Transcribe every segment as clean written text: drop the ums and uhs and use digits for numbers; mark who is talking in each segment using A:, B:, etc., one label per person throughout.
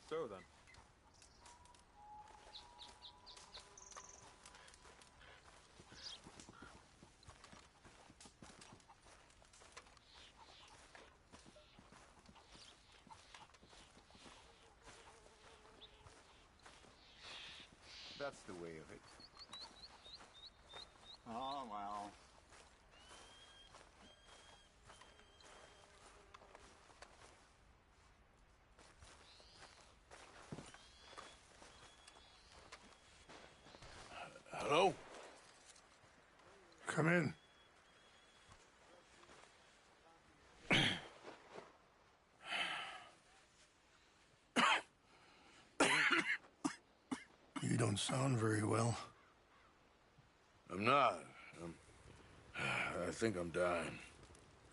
A: So then.
B: That's the way of it.
C: Oh, well.
D: Hello?
E: Come in. You don't sound very well.
D: I'm not. I think I'm dying.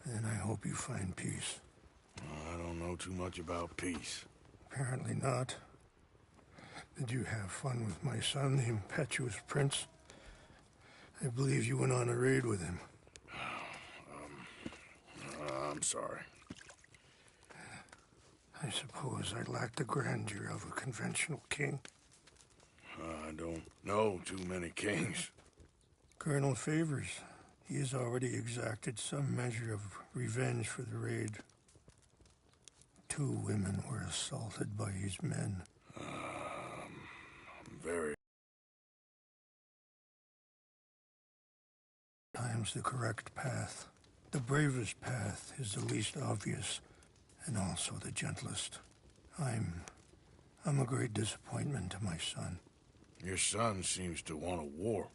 E: And I hope you find peace.
D: I don't know too much about peace.
E: Apparently not. Did you have fun with my son, the impetuous prince? I believe you went on a raid with him.
D: I'm sorry.
E: I suppose I lack the grandeur of a conventional king.
D: I don't know too many kings.
E: Colonel Favors, he has already exacted some measure of revenge for the raid. 2 women were assaulted by his men.
D: Very.
E: Times the correct path. The bravest path is the least obvious, and also the gentlest. I'm a great disappointment to my son.
D: Your son seems to want a war.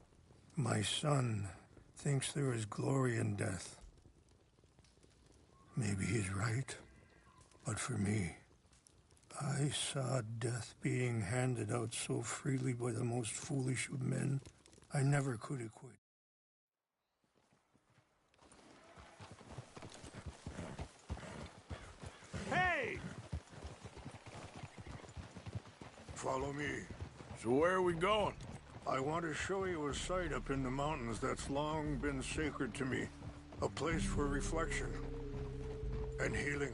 E: My son thinks there is glory in death. Maybe he's right, but for me, I saw death being handed out so freely by the most foolish of men, I never could equate.
A: Hey!
E: Follow me.
D: So where are we going?
E: I want to show you a site up in the mountains that's long been sacred to me. A place for reflection and healing.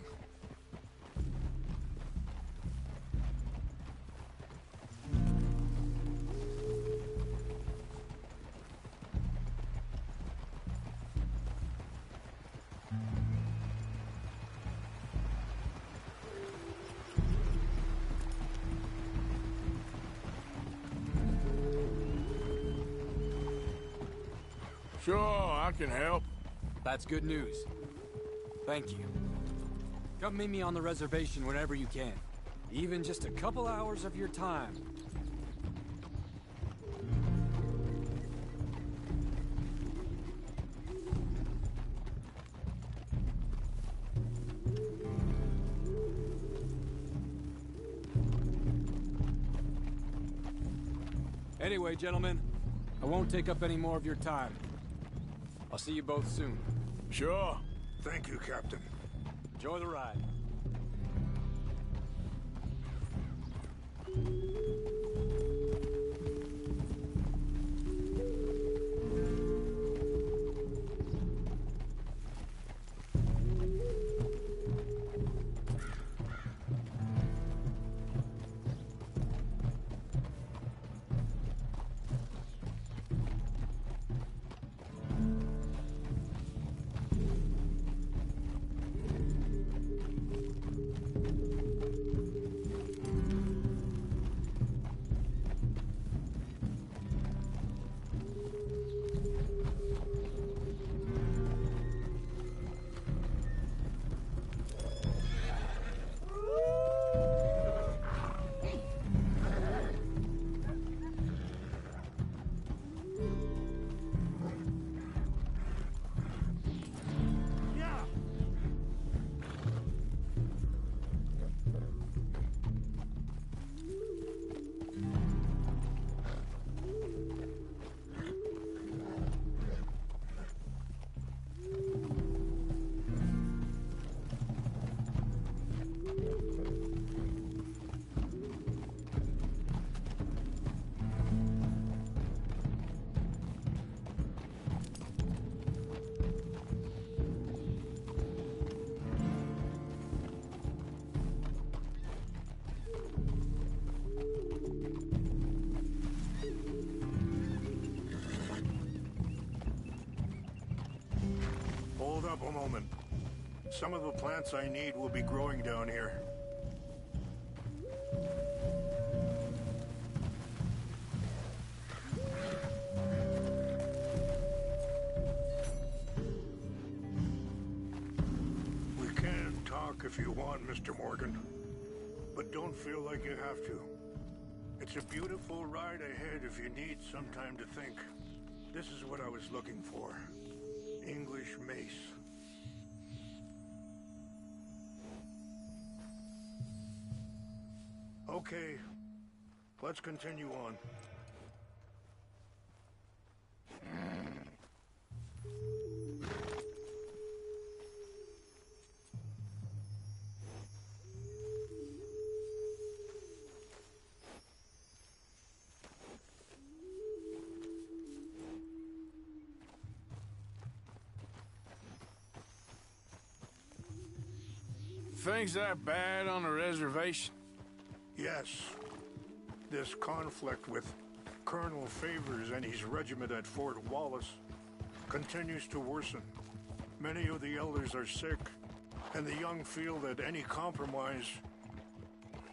D: Sure, I can help.
F: That's good news. Thank you. Come meet me on the reservation whenever you can. Even just a couple hours of your time. Anyway, gentlemen, I won't take up any more of your time. I'll see you both soon.
D: Sure.
E: Thank you, Captain.
F: Enjoy the ride.
E: moment. Some of the plants I need will be growing down here. We can talk if you want, Mr. Morgan. But don't feel like you have to. It's a beautiful ride ahead if you need some time to think. This is what I was looking for. English mace. Okay, let's continue on.
D: Things that bad on the reservation?
E: Yes. This conflict with Colonel Favors and his regiment at Fort Wallace continues to worsen. Many of the elders are sick, and the young feel that any compromise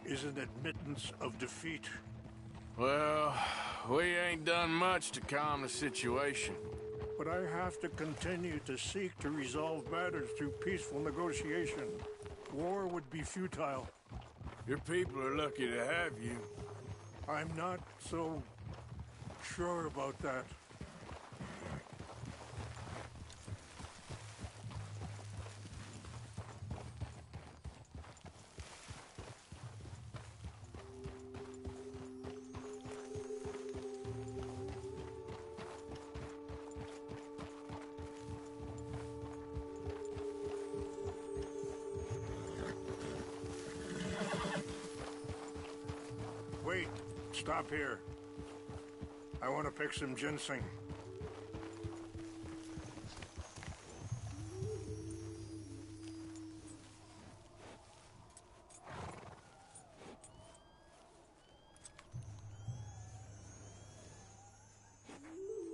E: is an admittance of defeat.
D: Well, we ain't done much to calm the situation.
E: But I have to continue to seek to resolve matters through peaceful negotiation. War would be futile.
D: Your people are lucky to have you.
E: I'm not so sure about that. Wait, stop here. I want to pick some ginseng.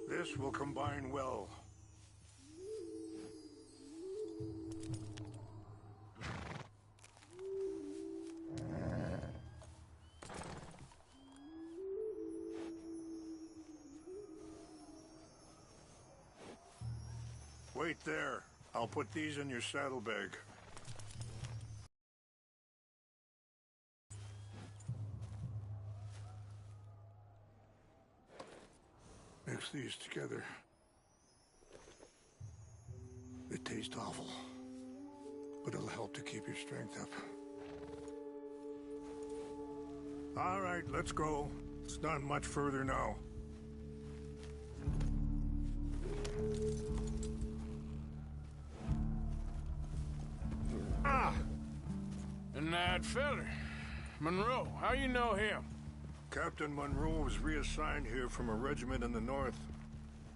E: This will combine well. Wait there. I'll put these in your saddlebag. Mix these together. They taste awful, but it'll help to keep your strength up. All right, let's go. It's not much further now.
D: And that feller, Monroe, how you know him?
E: Captain Monroe was reassigned here from a regiment in the north.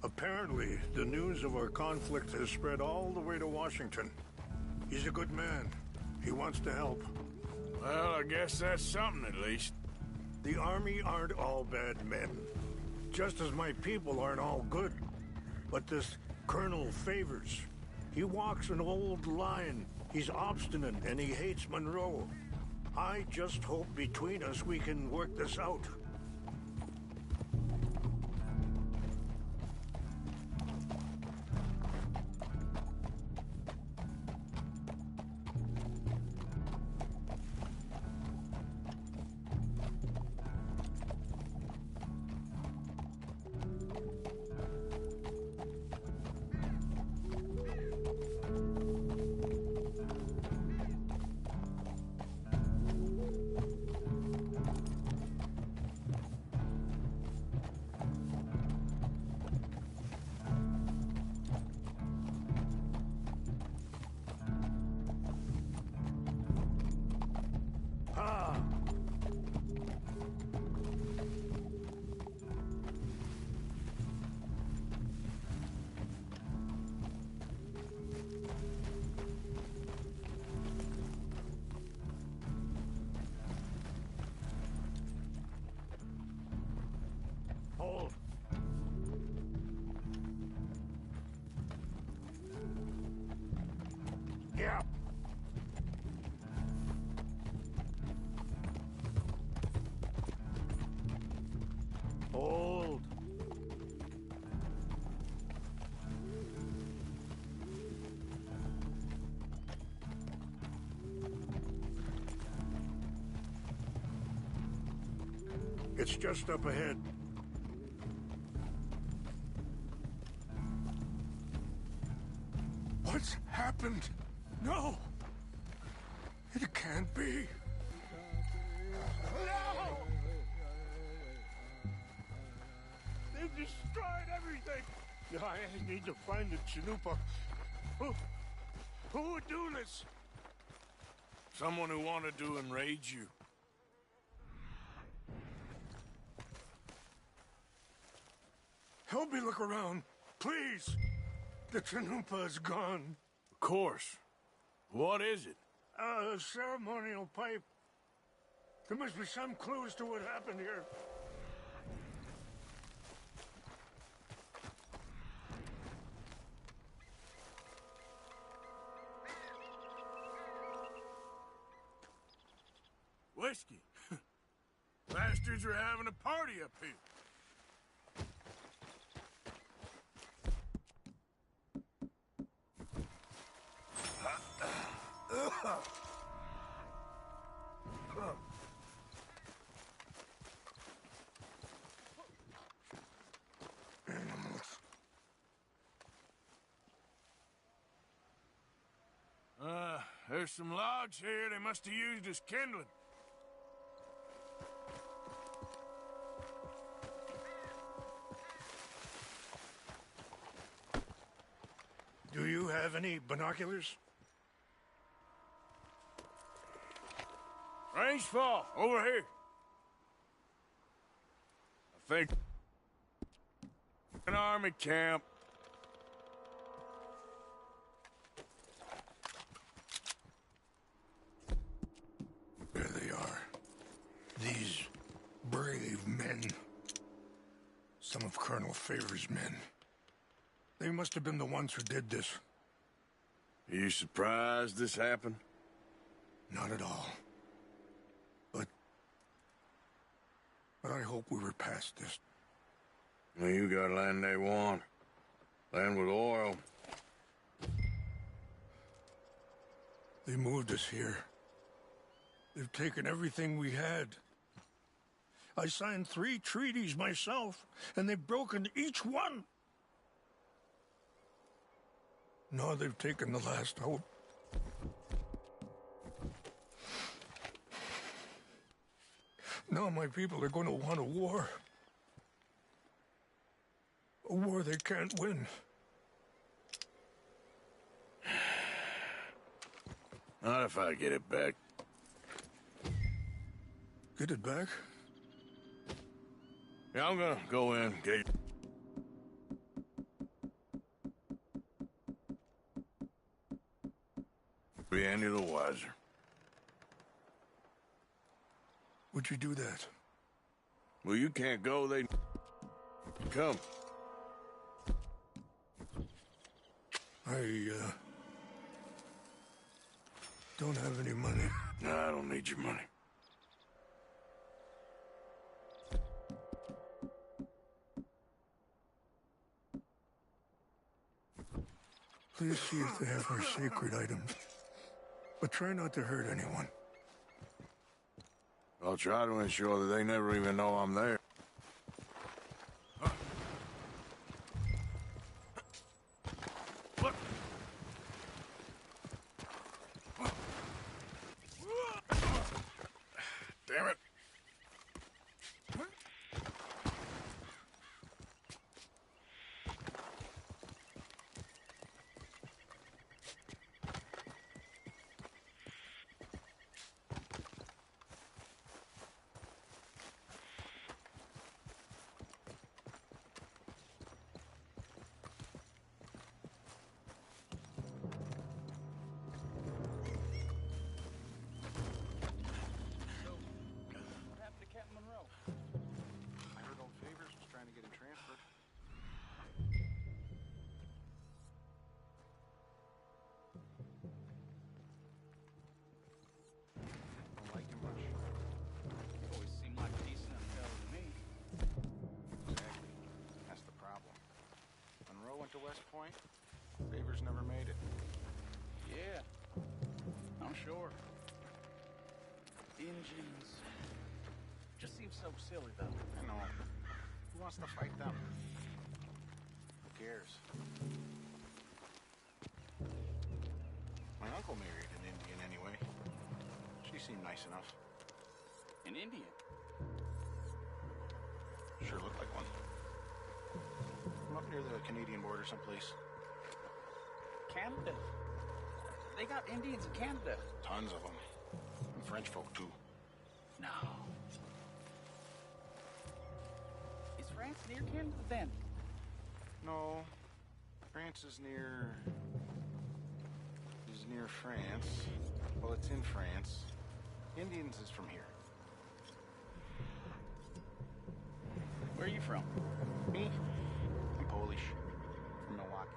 E: Apparently, the news of our conflict has spread all the way to Washington. He's a good man. He wants to help.
D: Well, I guess that's something at least.
E: The Army aren't all bad men. Just as my people aren't all good. But this Colonel Favors, he walks an old line. He's obstinate and he hates Monroe. I just hope between us we can work this out. It's just up ahead. What's happened? No! It can't be. No! They've destroyed everything! I need to find the Chanupa. Who would do this?
D: Someone who wanted to enrage you.
E: Help me look around, please. The Chanupa is gone.
D: Of course. What is it?
E: A ceremonial pipe. There must be some clues to what happened here.
D: Whiskey. Bastards are having a party up here. There's some logs here they must have used as kindling.
E: Do you have any binoculars?
D: Range fall, over here. I think an army camp.
E: There they are. These brave men. Some of Colonel Favor's men. They must have been the ones who did this.
D: Are you surprised this happened?
E: Not at all. But I hope we were past this.
D: Well, you got land they want. Land with oil.
E: They moved us here. They've taken everything we had. I signed 3 treaties myself, and they've broken each one. Now they've taken the last hope. Now my people are going to want a war. A war they can't win.
D: Not if I get it back.
E: Get it back?
D: Yeah, I'm gonna go in, get be any the wiser.
E: Would you do that?
D: Well, you can't go, they come.
E: I, don't have any money.
D: No, I don't need your money.
E: Please see if they have our sacred items. But try not to hurt anyone.
D: I'll try to ensure that they never even know I'm there. Damn it.
B: To West Point? Favors never made it.
A: Yeah, I'm sure. Engines. Just seems so so silly, though.
B: I know. Who wants to fight them? Who cares? My uncle married an Indian anyway. She seemed nice enough.
A: An Indian?
B: Sure looked like one. From up near the Canadian border someplace.
A: Canada? They got Indians in Canada.
B: Tons of them. And French folk, too.
A: No. Is France near Canada, then?
B: No. France is near France. Well, it's in France. Indians is from here.
A: Where are you from?
B: Me? I'm Polish. From Milwaukee.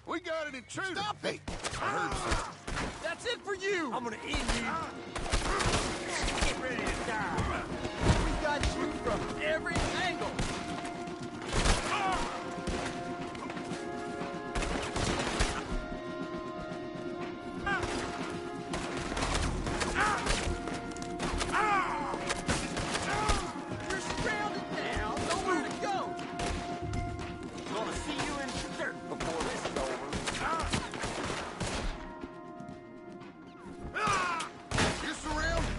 D: We got an intruder!
C: Stop it!
F: That's it for you! I'm gonna end you!
C: Get ready to die!
F: We got you from every angle! You're surrounded now! Nowhere to go! Gonna see you in the dirt before this is over.
C: You're surrounded!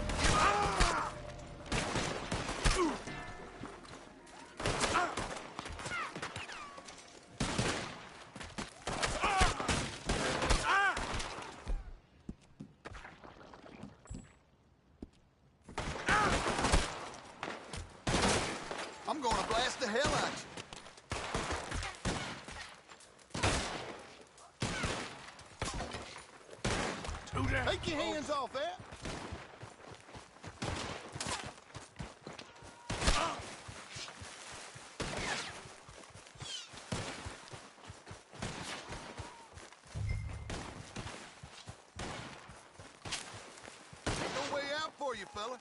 C: I'm gonna blast the hell out you. Take your hands off that! No way out for you, fella.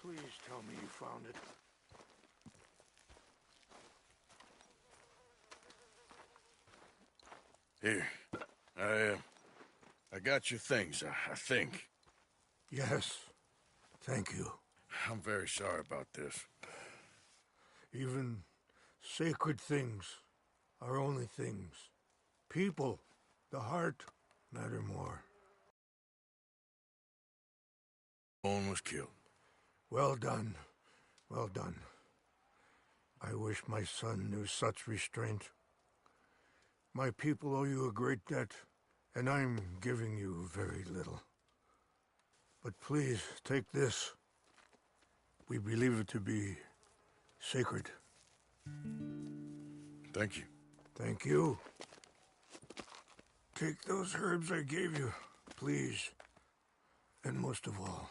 E: Please tell me you found it.
D: Here. I got your things, I think.
E: Yes. Thank you.
D: I'm very sorry about this.
E: Even sacred things are only things. People, the heart, matter more.
D: One was killed.
E: Well done. Well done. I wish my son knew such restraint. My people owe you a great debt, and I'm giving you very little. But please, take this. We believe it to be sacred.
D: Thank you.
E: Thank you. Take those herbs I gave you, please. And most of all,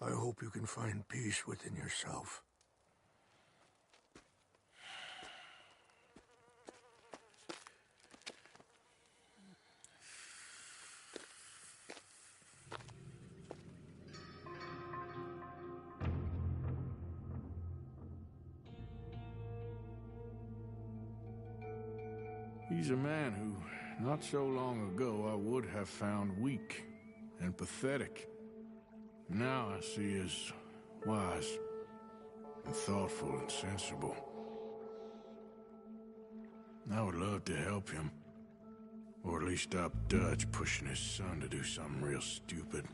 E: I hope you can find peace within yourself.
D: He's a man who, not so long ago, I would have found weak and pathetic. Now I see as wise and thoughtful and sensible. I would love to help him, or at least stop Dutch pushing his son to do something real stupid.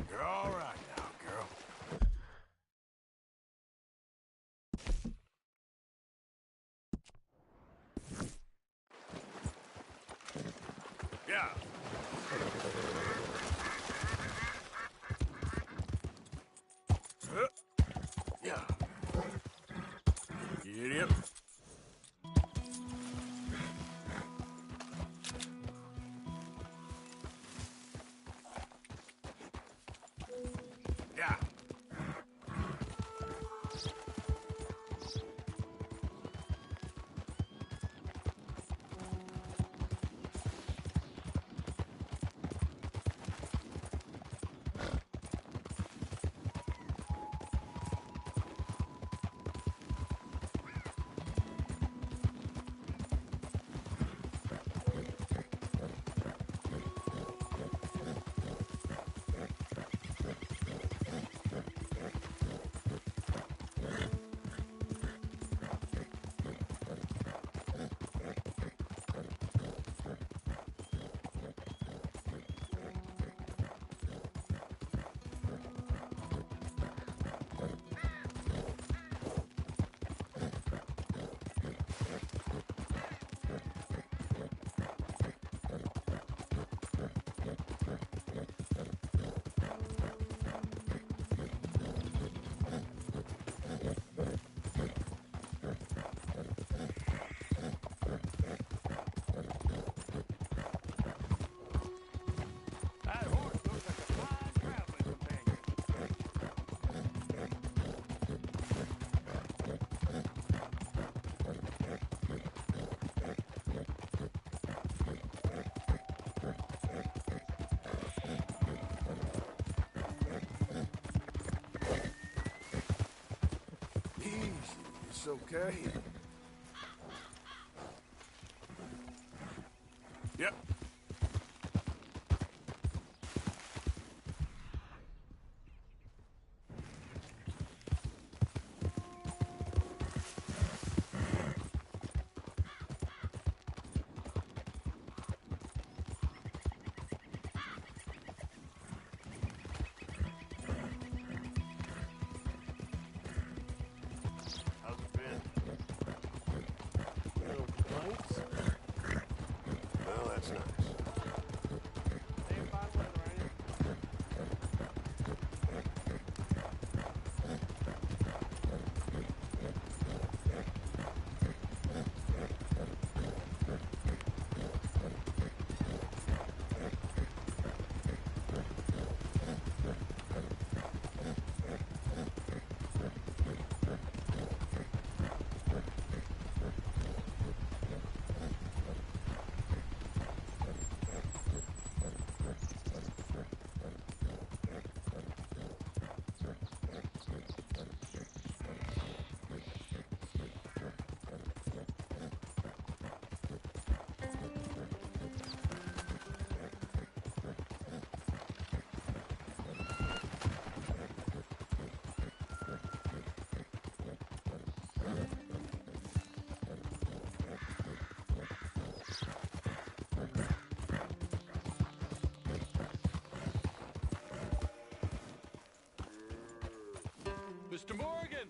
D: You're all right now, girl. Yeah. Yeah. You idiot. Yeah. this, okay? Yep.
C: How's it been?
G: No complaints?
C: Well, that's nice.
G: Ain't fine weather, ain't it?
F: Mr. Morgan!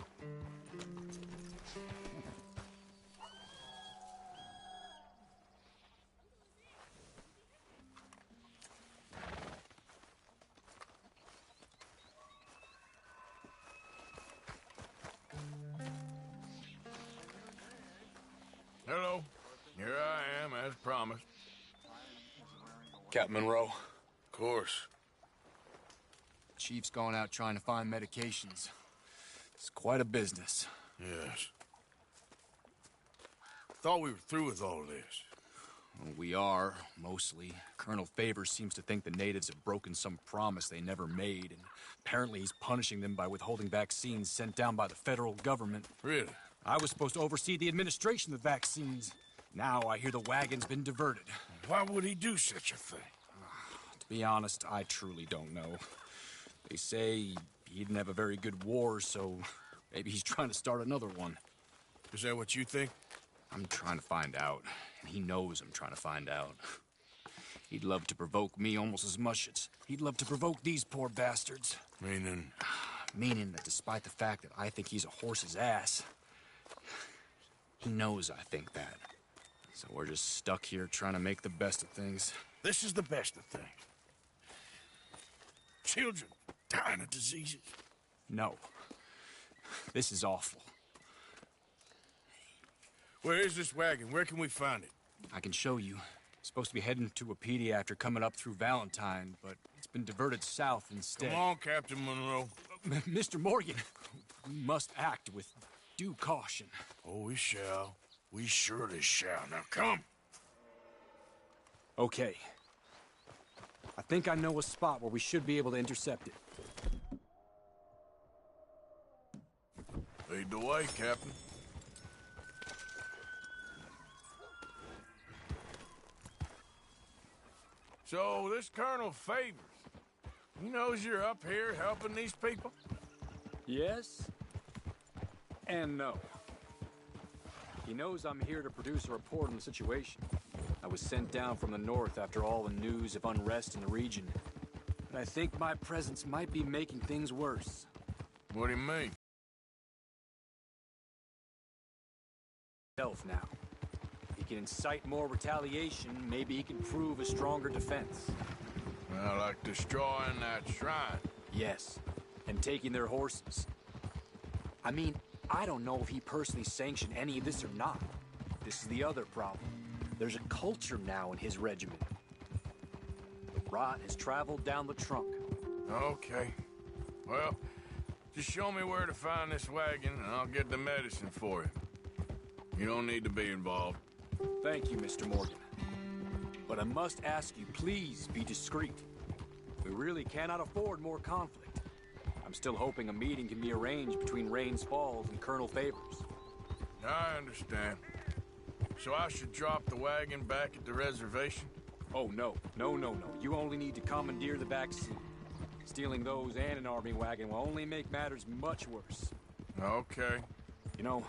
D: Hello. Here I am, as promised.
F: Captain Monroe.
D: Of course.
F: Chief's gone out trying to find medications. It's quite a business.
D: Yes. Thought we were through with all this.
F: Well, we are, mostly. Colonel Favors seems to think the natives have broken some promise they never made, and apparently he's punishing them by withholding vaccines sent down by the federal government.
D: Really?
F: I was supposed to oversee the administration of the vaccines. Now I hear the wagon's been diverted.
D: Why would he do such a thing?
F: To be honest, I truly don't know. They say he didn't have a very good war, so maybe he's trying to start another one.
D: Is that what you think?
F: I'm trying to find out, and he knows I'm trying to find out. He'd love to provoke me almost as much as he'd love to provoke these poor bastards.
D: Meaning?
F: Meaning that despite the fact that I think he's a horse's ass, he knows I think that. So we're just stuck here trying to make the best of things.
D: This is the best of things. Children dying of diseases.
F: No. This is awful.
D: Where is this wagon? Where can we find it?
F: I can show you. Supposed to be heading to Wapiti after coming up through Valentine, but it's been diverted south instead.
D: Come on, Captain Monroe.
F: Mr. Morgan, we must act with due caution.
D: Oh, we shall. We surely shall. Now, come.
F: Okay. I think I know a spot where we should be able to intercept it.
D: Lead the way, Captain. So, this Colonel Favors, he knows you're up here helping these people?
F: Yes and no. He knows I'm here to produce a report on the situation. I was sent down from the north after all the news of unrest in the region. And I think my presence might be making things worse.
D: What do you mean?
F: Now. He can incite more retaliation, maybe he can prove a stronger defense.
D: Well, like destroying that shrine.
F: Yes, and taking their horses. I mean, I don't know if he personally sanctioned any of this or not. This is the other problem. There's a culture now in his regiment. The rot has traveled down the trunk.
D: Okay. Well, just show me where to find this wagon, and I'll get the medicine for you. You don't need to be involved.
F: Thank you, Mr. Morgan. But I must ask you, please be discreet. We really cannot afford more conflict. I'm still hoping a meeting can be arranged between Rains Falls and Colonel Favors.
D: I understand. So I should drop the wagon back at the reservation?
F: Oh, no. No, no, no. You only need to commandeer the back seat. Stealing those and an army wagon will only make matters much worse.
D: Okay.
F: You know,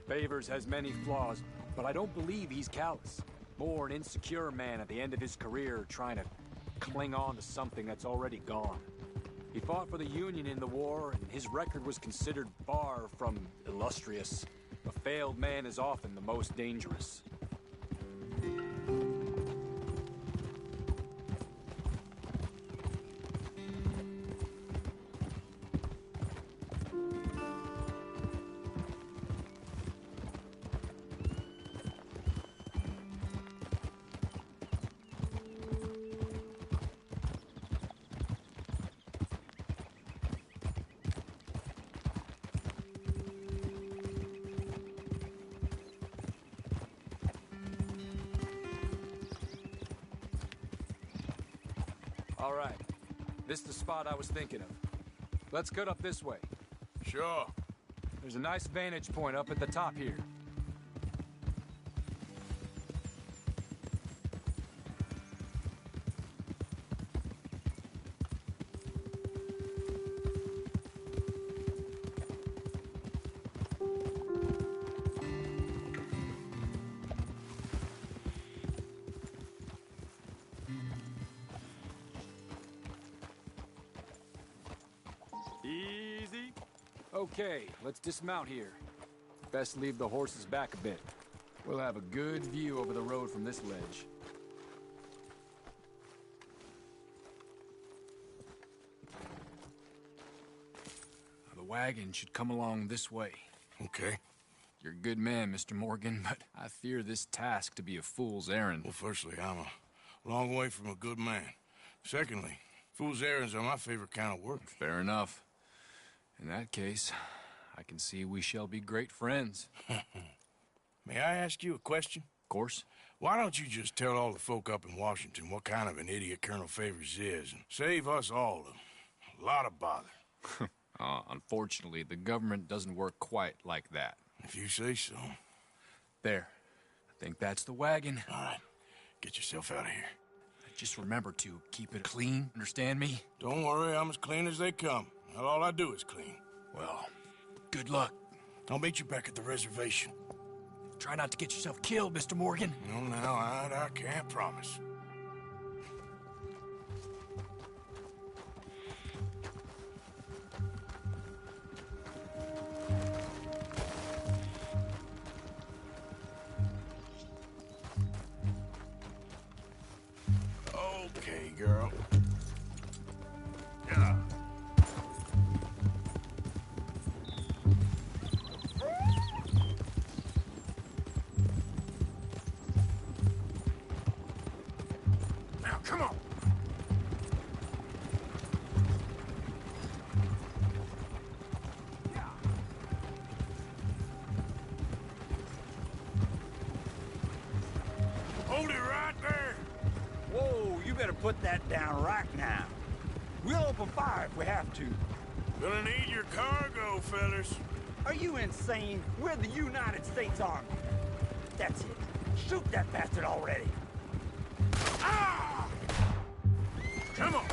F: Favors has many flaws, but I don't believe he's callous. More an insecure man at the end of his career trying to cling on to something that's already gone. He fought for the Union in the war, and his record was considered far from illustrious. A failed man is often the most dangerous. All right. This is the spot I was thinking of. Let's cut up this way.
D: Sure.
F: There's a nice vantage point up at the top here. Easy. Okay, let's dismount here. Best leave the horses back a bit. We'll have a good view over the road from this ledge. Now, the wagon should come along this way.
D: Okay.
F: You're a good man, Mr. Morgan, but I fear this task to be a fool's errand.
D: Well, firstly, I'm a long way from a good man. Secondly, fool's errands are my favorite kind of work.
F: Fair enough. In that case, I can see we shall be great friends.
D: May I ask you a question?
F: Of course.
D: Why don't you just tell all the folk up in Washington what kind of an idiot Colonel Favors is and save us all a lot of bother?
F: Unfortunately, the government doesn't work quite like that.
D: If you say so.
F: There. I think that's the wagon.
D: All right. Get yourself out of here.
F: Just remember to keep it clean, understand me?
D: Don't worry, I'm as clean as they come. Not all I do is clean.
F: Well, good luck.
D: I'll meet you back at the reservation.
F: Try not to get yourself killed, Mr. Morgan.
D: No, now, I can't promise. Okay, girl. Yeah. Now, come on. Hold it right there.
H: Whoa, you better put that down right now. We'll open fire if we have to.
D: Gonna need your cargo, fellas.
H: Are you insane? We're the United States Army. That's it. Shoot that bastard already.
D: Ah! Come on.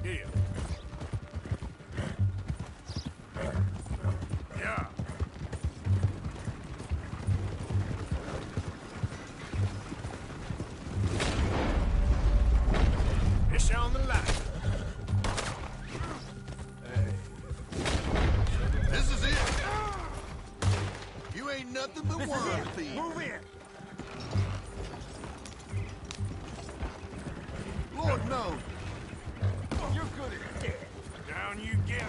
D: Yeah. Yeah. It's on the line.
C: This is it. You ain't nothing but worm thief.
H: Move in.
C: Lord knows.
H: You're good as dead.
D: Down you get.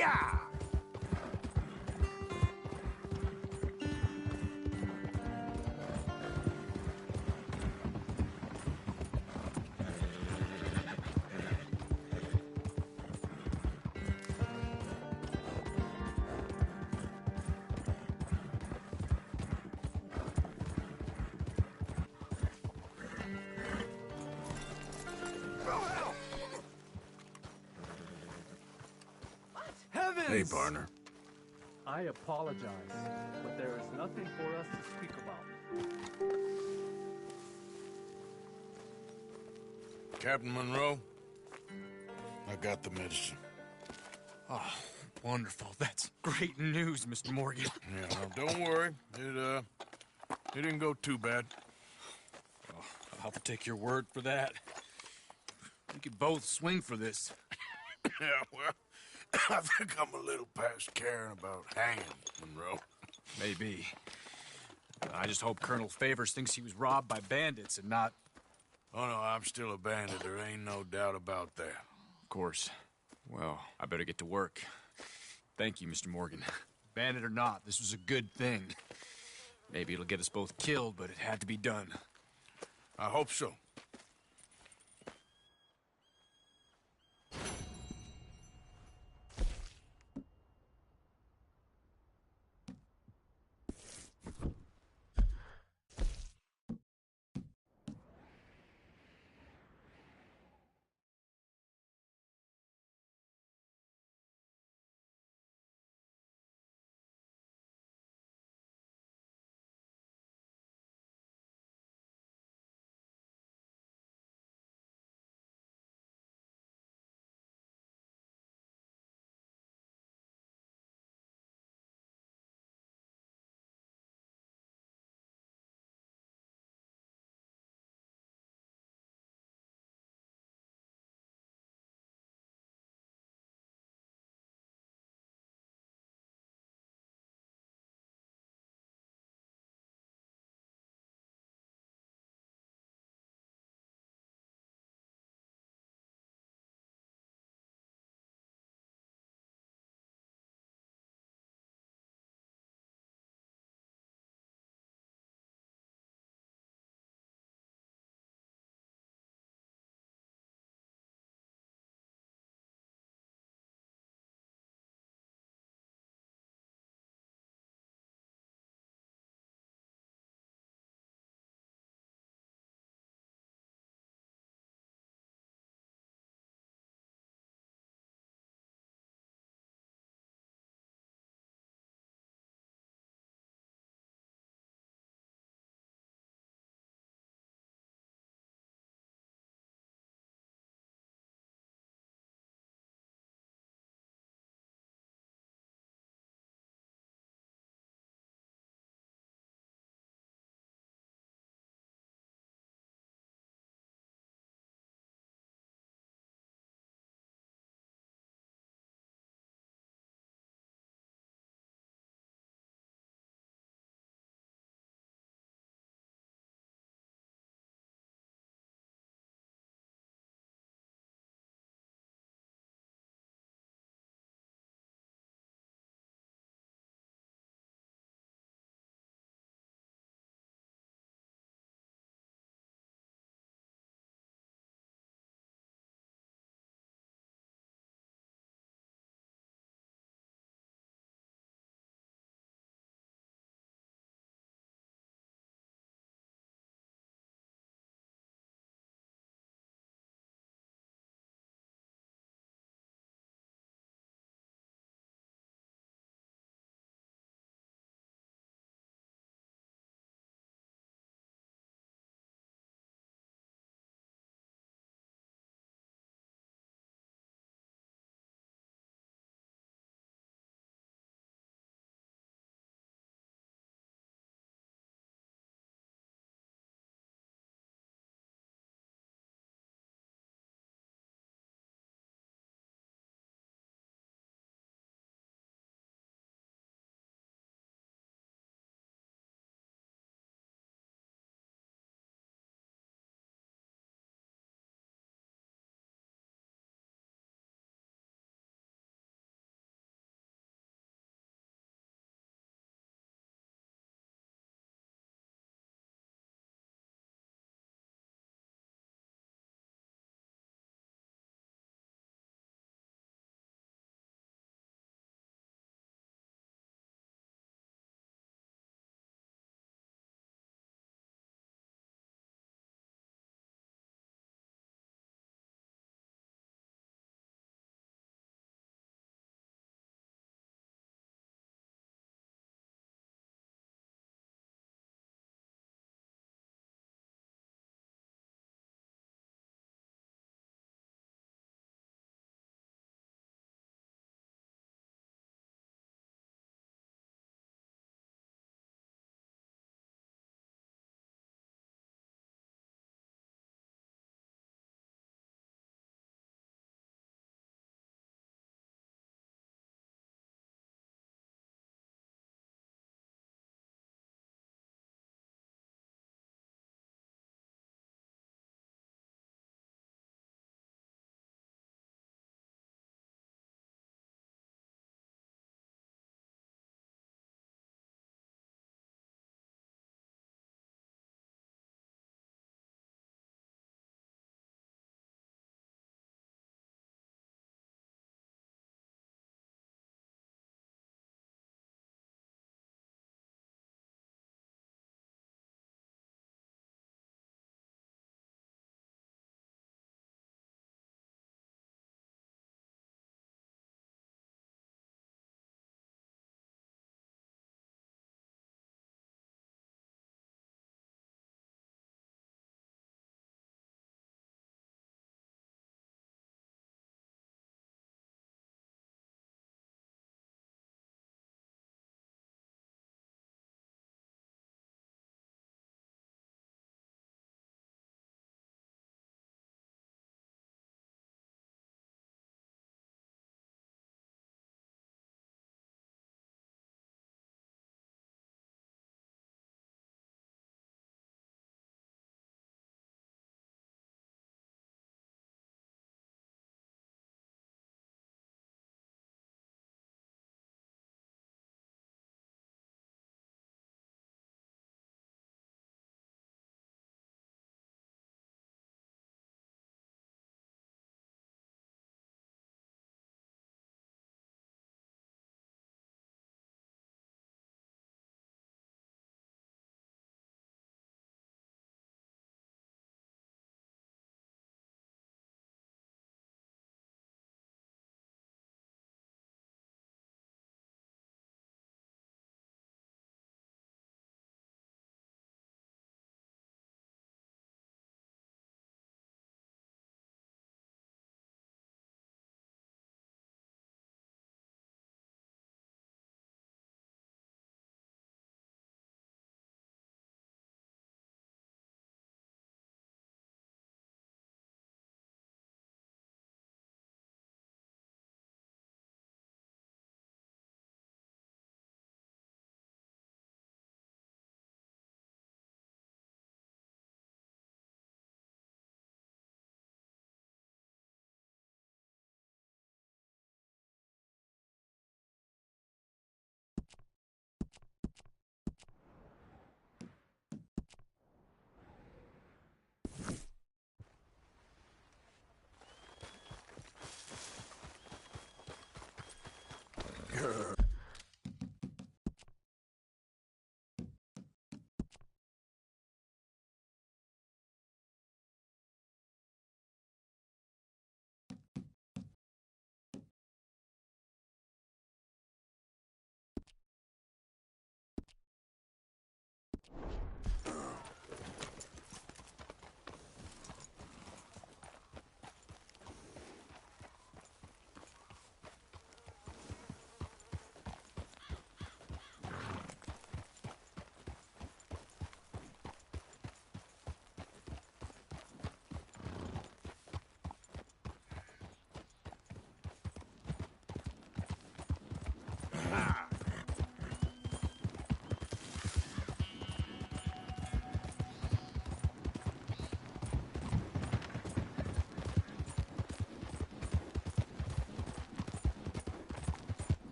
H: Yeah!
F: Heavens!
D: Hey, partner.
G: I apologize, but there is nothing for us to speak about.
D: Captain Monroe, I got the medicine.
F: Oh, wonderful. That's great news, Mr. Morgan.
D: Yeah, no, don't worry. It didn't go too bad.
F: Oh, I'll have to take your word for that. We could both swing for this.
D: Yeah, well, I think I'm a little past caring about hanging, Monroe.
F: Maybe. I just hope Colonel Favors thinks he was robbed by bandits and not...
D: Oh, no, I'm still a bandit. There ain't no doubt about that.
F: Of course. Well, I better get to work. Thank you, Mr. Morgan. Bandit or not, this was a good thing. Maybe it'll get us both killed, but it had to be done.
D: I hope so.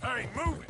D: Hey, move it!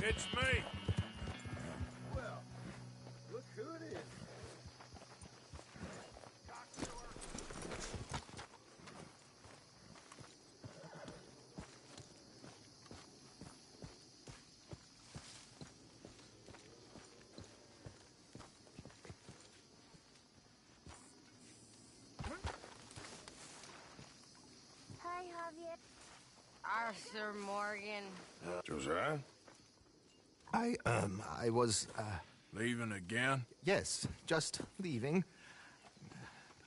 D: It's me!
C: Well, look who it is.
I: Hi, Javier. Arthur Morgan.
D: Josiah?
C: I was,
D: Leaving again?
C: yes, just leaving.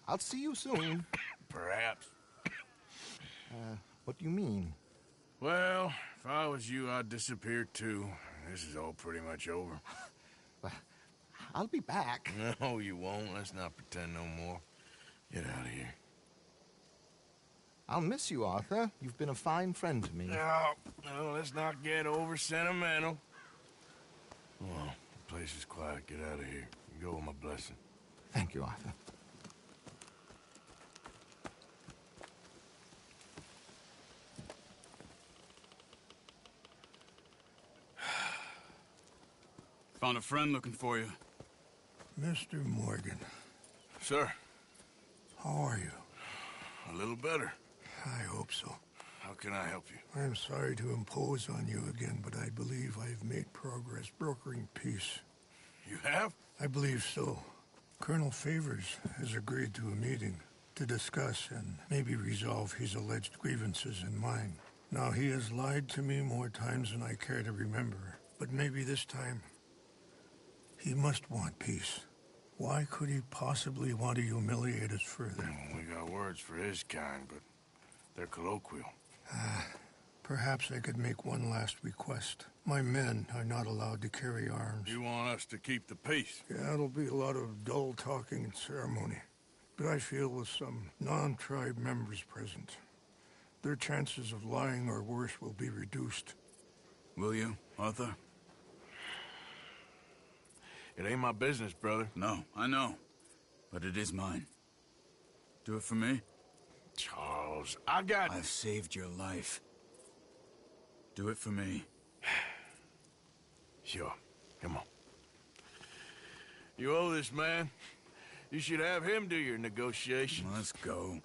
C: I'll see you soon.
D: Perhaps.
C: What do you mean?
D: Well, if I was you, I'd disappear too. This is all pretty much over.
C: I'll be back.
D: No, you won't. Let's not pretend no more. Get out of here.
C: I'll miss you, Arthur. You've been a fine friend to me.
D: No, let's not get over sentimental. Well, the place is quiet. Get out of here. You go with my blessing.
C: Thank you, Arthur.
J: Found a friend looking for you.
E: Mr. Morgan,
D: Sir,
E: how are you?
D: a little better.
E: I hope so.
D: How can I help you?
E: I'm sorry to impose on you again, but I believe I've made progress brokering peace.
D: You have?
E: I believe so. Colonel Favors has agreed to a meeting to discuss and maybe resolve his alleged grievances and mine. Now, he has lied to me more times than I care to remember, but maybe this time he must want peace. Why could he possibly want to humiliate us further?
D: We got words for his kind, but they're colloquial.
E: Perhaps I could make one last request. My men are not allowed to carry arms.
D: You want us to keep the peace?
E: Yeah, it'll be a lot of dull talking and ceremony. But I feel with some non-tribe members present, their chances of lying or worse will be reduced.
J: Will you, Arthur?
D: It ain't my business, brother.
J: No, I know. But it is mine. Do it for me?
D: Charles,
J: I've saved your life. Do it for me.
D: Sure. Come on. You owe this man. You should have him do your negotiations.
J: Let's go.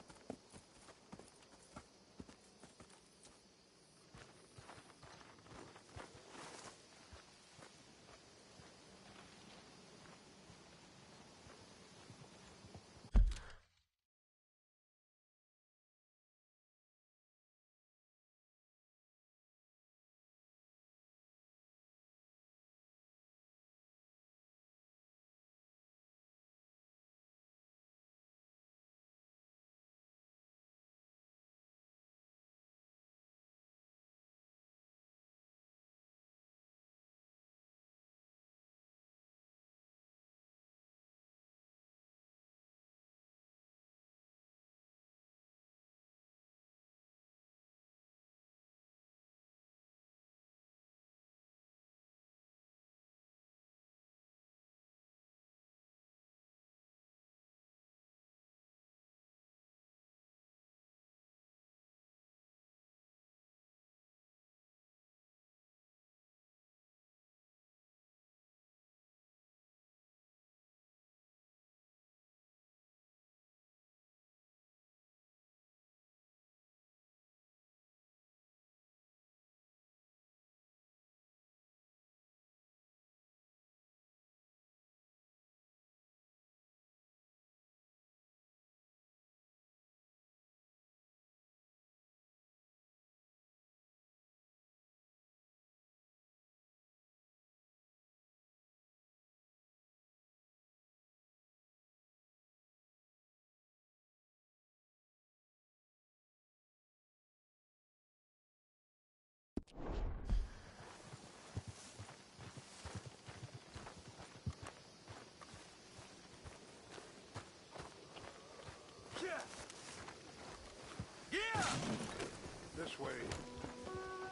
E: This way.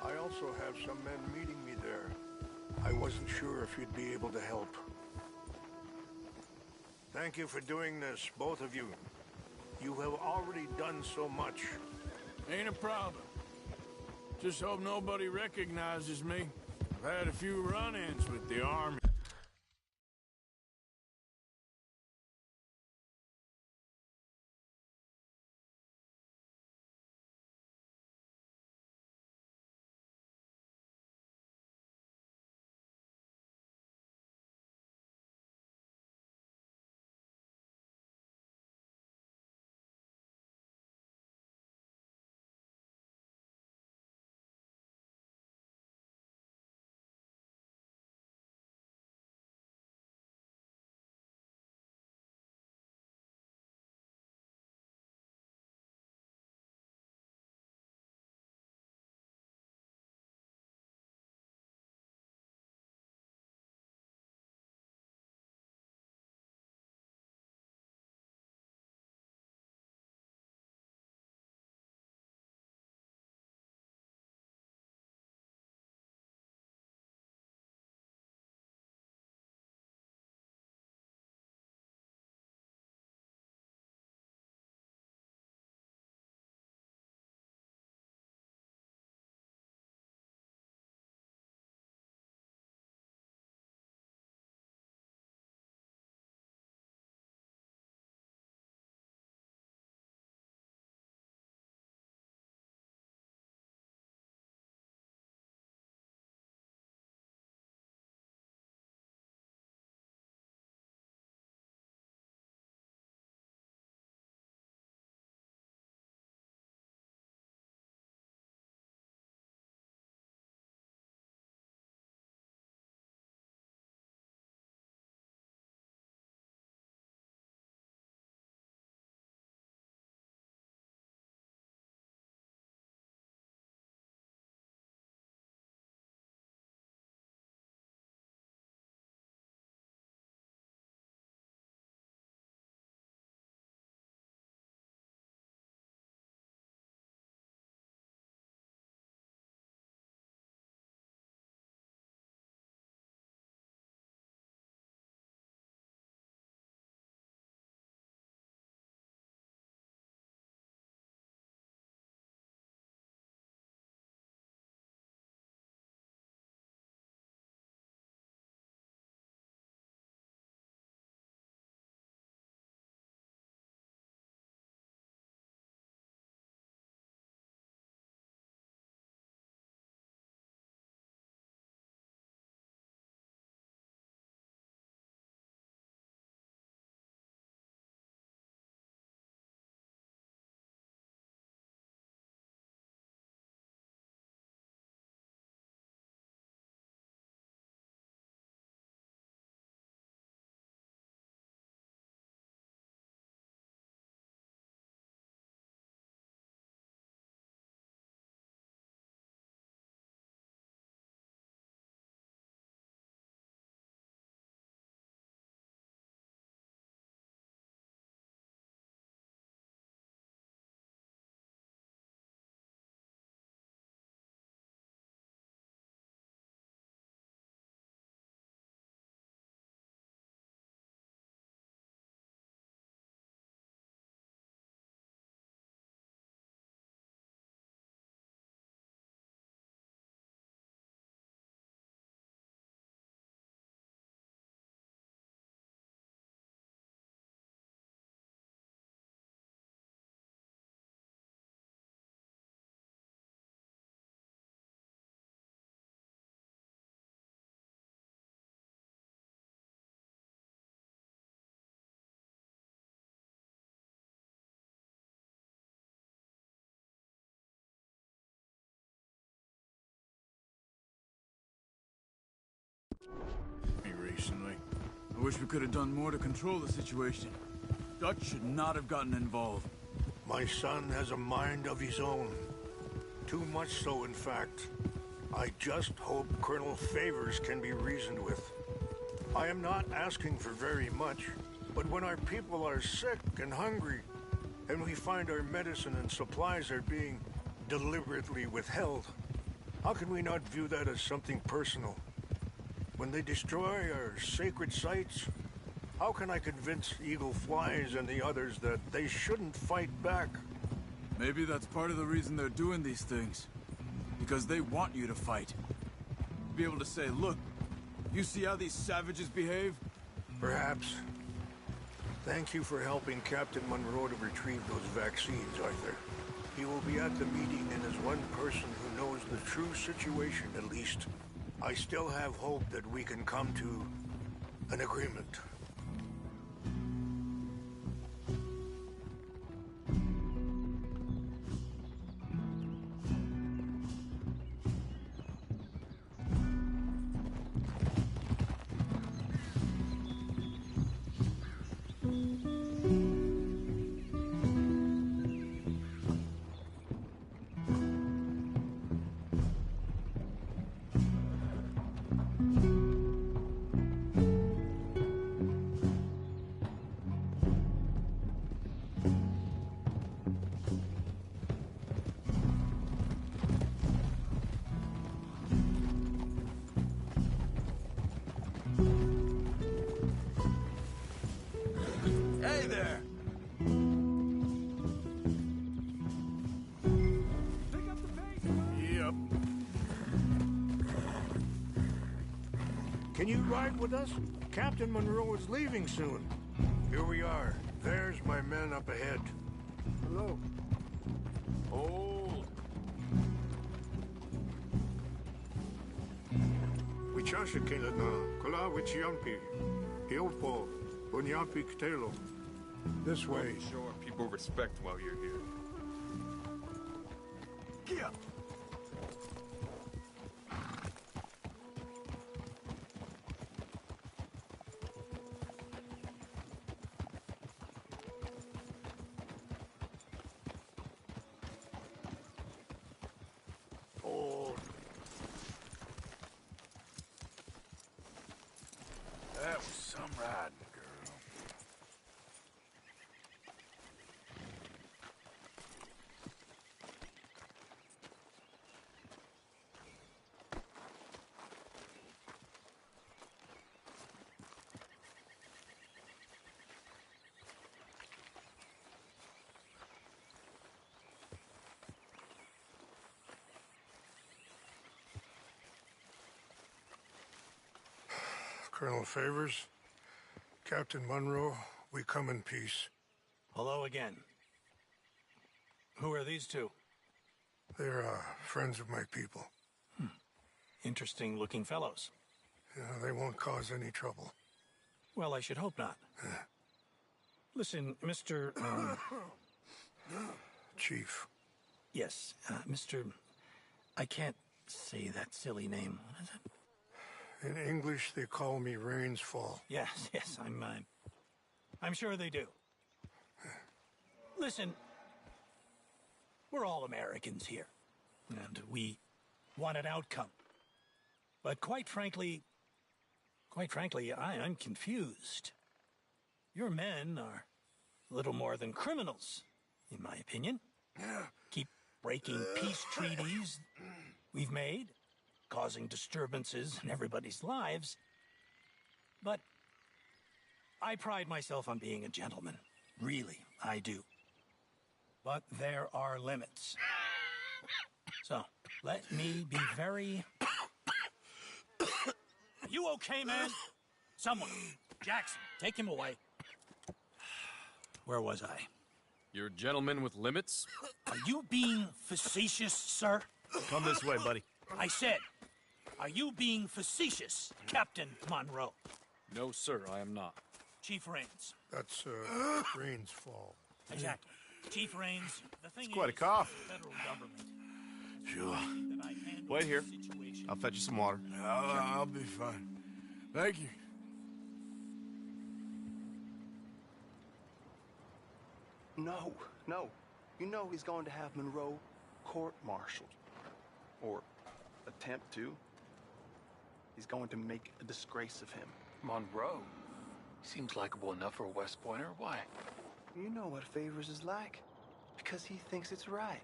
E: I also have some men meeting me there. I wasn't sure if you'd be able to help. Thank you for doing this, both of you. You have already done so much.
D: Ain't a problem. Just hope nobody recognizes me. I've had a few run-ins with the army. Me recently.
J: I wish we could have done more to control the situation. Dutch should not have gotten involved.
E: My son has a mind of his own. Too much so, in fact. I just hope Colonel Favors can be reasoned with. I am not asking for very much, but when our people are sick and hungry, and we find our medicine and supplies are being deliberately withheld, how can we not view that as something personal? When they destroy our sacred sites, how can I convince Eagle Flies and the others that they shouldn't fight back?
J: Maybe that's part of the reason they're doing these things. Because they want you to fight. Be able to say, look, you see how these savages behave?
E: Perhaps. Thank you for helping Captain Monroe to retrieve those vaccines, Arthur. He will be at the meeting and is one person who knows the true situation, at least. I still have hope that we can come to an agreement.
J: Hey there!
D: Yep.
E: Can you ride with us? Captain Monroe is leaving soon. Here we are. There's my men up ahead. Hello.
D: Hold.
E: Wichasha Kelana, Kala Wichiampi, Hilpo, Bunyampi Ktelo. This way.
K: Show our people respect while you're here.
E: Yeah.
D: Hold. That was some riding, girl.
E: Colonel Favors, Captain Monroe, we come in peace.
L: Hello again. Who are these two?
E: They're friends of my people.
L: Interesting looking fellows.
E: Yeah, they won't cause any trouble.
L: Well, I should hope not. Listen, Mr.
E: Chief.
L: Yes, Mr. I can't say that silly name. What is it?
E: In English, they call me Rainsfall.
L: Yes, I'm sure they do. Listen, we're all Americans here, and we want an outcome. But quite frankly, I'm confused. Your men are little more than criminals, in my opinion. Keep breaking peace treaties we've made, causing disturbances in everybody's lives. But I pride myself on being a gentleman. Really, I do. But there are limits. So, let me be very... You okay, man? Someone. Jackson, take him away. Where was I?
F: You're a gentleman with limits?
L: Are you being facetious, sir?
M: Come this way, buddy.
L: I said, are you being facetious, Captain Monroe?
F: No, sir, I am not.
L: Chief Rains.
E: That's, Rainsfall.
L: Exactly. Chief Rains, the thing
M: It's quite a
L: is,
M: cough.
L: the federal government.
M: Sure.
L: That I handle
M: Wait here.
L: the situation.
M: I'll fetch you some water.
D: I'll be fine. Thank you.
M: No, no. You know he's going to have Monroe court-martialed. Or attempt to. He's going to make a disgrace of him.
N: Monroe? Seems likable enough for a West Pointer. Why?
M: You know what Favors is like. Because he thinks it's right.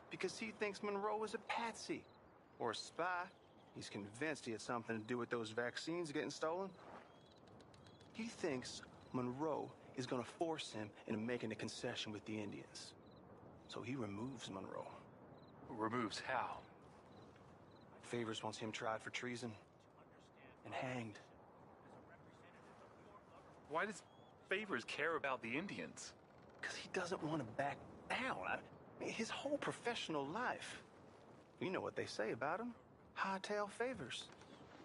M: Because he thinks Monroe is a patsy. Or a spy. He's convinced he had something to do with those vaccines getting stolen. He thinks Monroe is going to force him into making a concession with the Indians. So he removes Monroe.
N: Removes how?
M: Favors wants him tried for treason and hanged.
N: Why does Favors care about the Indians?
M: Because he doesn't want to back down. His whole professional life. You know what they say about him. Hightail Favors.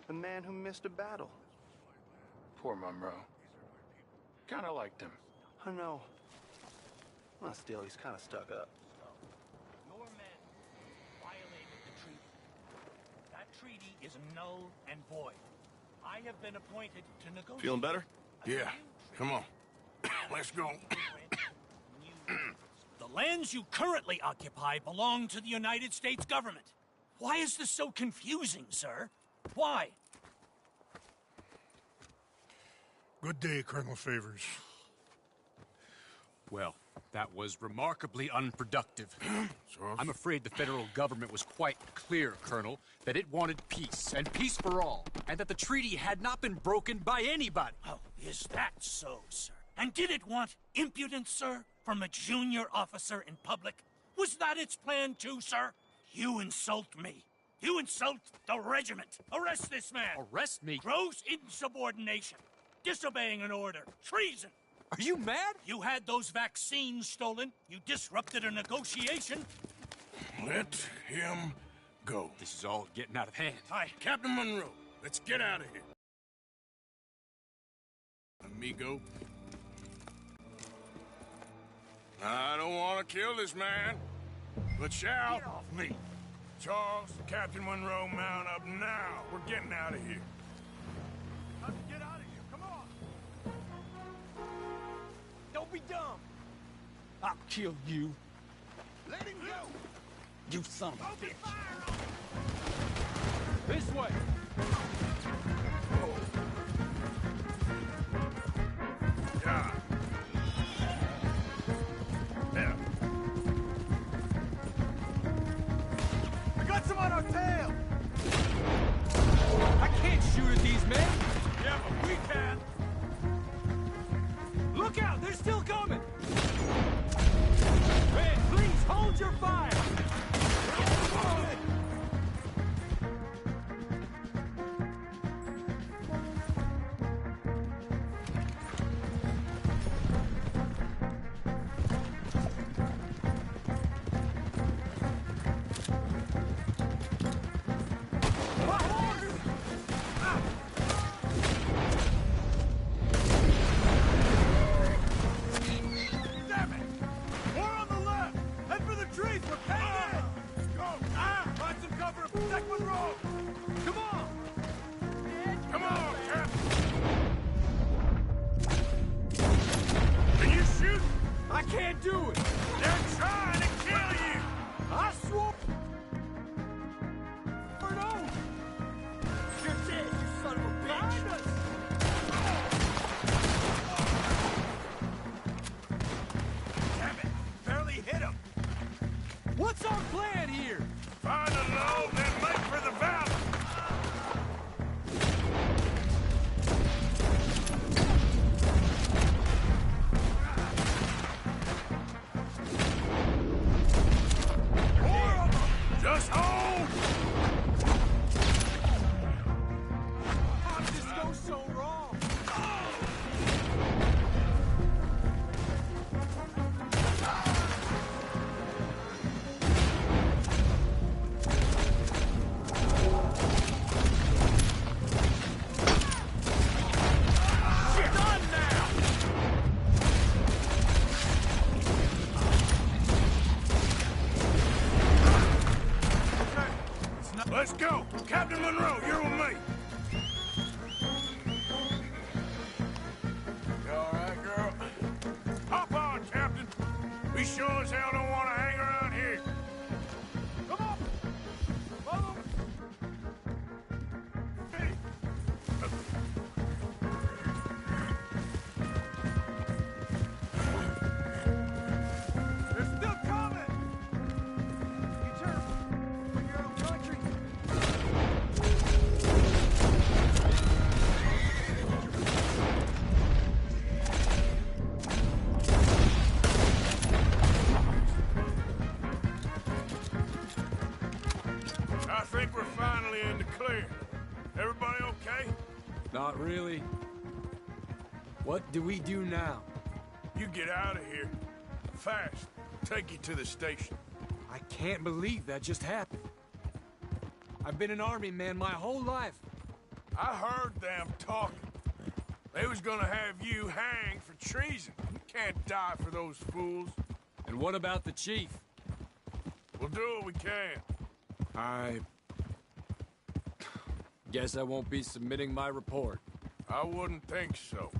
M: The man who missed a battle.
N: Poor Monroe. Kinda liked him.
M: I know. Well, still, he's kind of stuck up.
L: Your men violated the treaty. That treaty is null and void. I have been appointed to negotiate.
D: Feeling better? Yeah. Come on. Let's go.
L: The lands you currently occupy belong to the United States government. Why is this so confusing, sir? Why?
E: Good day, Colonel Favors.
O: Well, that was remarkably unproductive. I'm afraid the federal government was quite clear, Colonel, that it wanted peace, and peace for all, and that the treaty had not been broken by anybody.
L: Oh, is that so, sir? And did it want impudence, sir, from a junior officer in public? Was that its plan too, sir? You insult me. You insult the regiment. Arrest this man.
O: Arrest me?
L: Gross insubordination. Disobeying an order. Treason.
O: Are you mad?
L: You had those vaccines stolen. You disrupted a negotiation.
D: Let him go.
O: This is all getting out of hand.
L: Hi,
D: Captain Monroe. Let's get out of here. Amigo. I don't want to kill this man, but shall.
L: Get off me.
D: Charles, Captain Monroe, mount up now. We're getting out of here.
L: Get out of here. Come on. Don't be dumb.
A: I'll kill you.
L: Let him go.
A: You son of a bitch.
O: This way.
D: Yeah. Yeah.
O: We got some on our tail. I can't shoot at these men.
L: Yeah, but we can.
O: Look out, they're still coming. Man, please hold your fire. What's our plan here?
D: Find a low, then make for the valley. Just hold!
O: How did this go so wrong?
D: Let's go! Captain Monroe, you're with me! sure as hell don't want to hang around here. Come on! Follow me! They're still coming! Be careful. For your own country. I think we're finally in the clear. Everybody okay?
F: Not really. What do we do now?
D: You get out of here. Fast. Take you to the station.
F: I can't believe that just happened. I've been an army man my whole life.
D: I heard them talking. They was gonna have you hanged for treason. You can't die for those fools.
F: And what about the chief?
D: We'll do what we can.
F: I guess I won't be submitting my report.
D: I wouldn't think so.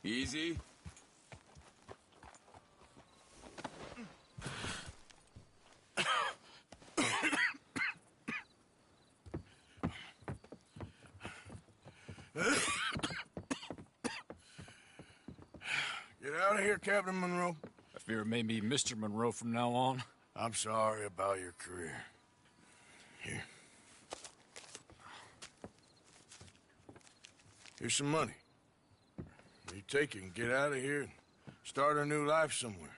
J: Easy.
D: Get out of here, Captain Monroe.
F: I fear it may be Mr. Monroe from now on.
D: I'm sorry about your career. Here. Here's some money. You take it and get out of here and start a new life somewhere.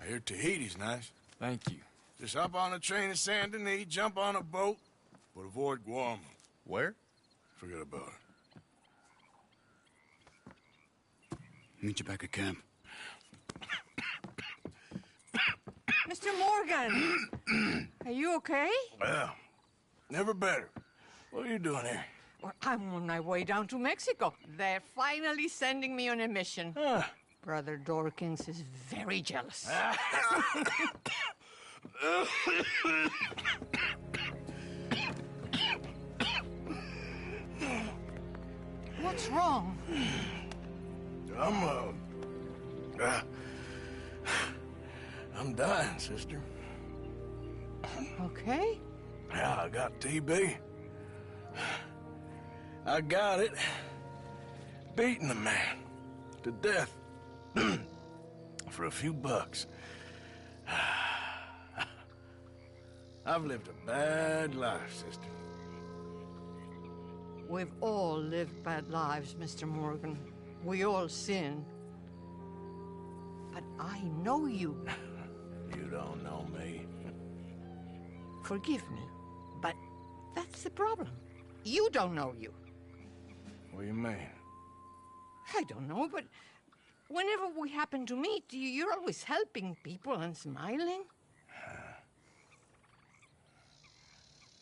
D: I hear Tahiti's nice.
F: Thank you.
D: Just hop on a train to Saint Denis, jump on a boat, but avoid Guam.
J: Where?
D: Forget about it.
J: Meet you back at camp.
P: Mr. Morgan! Are you okay?
D: Well, never better. What are you doing here?
P: Well, I'm on my way down to Mexico. They're finally sending me on a mission. Brother Dorkins is very jealous. What's wrong?
D: I'm dying, sister.
P: Okay.
D: Yeah, I got TB. I got it. Beating a man to death for a few bucks. I've lived a bad life, sister.
P: We've all lived bad lives, Mr. Morgan. We all sin. But I know you.
D: You don't know me.
P: Forgive me, but that's the problem. You don't know you.
D: What do you mean?
P: I don't know, but whenever we happen to meet, you're always helping people and smiling.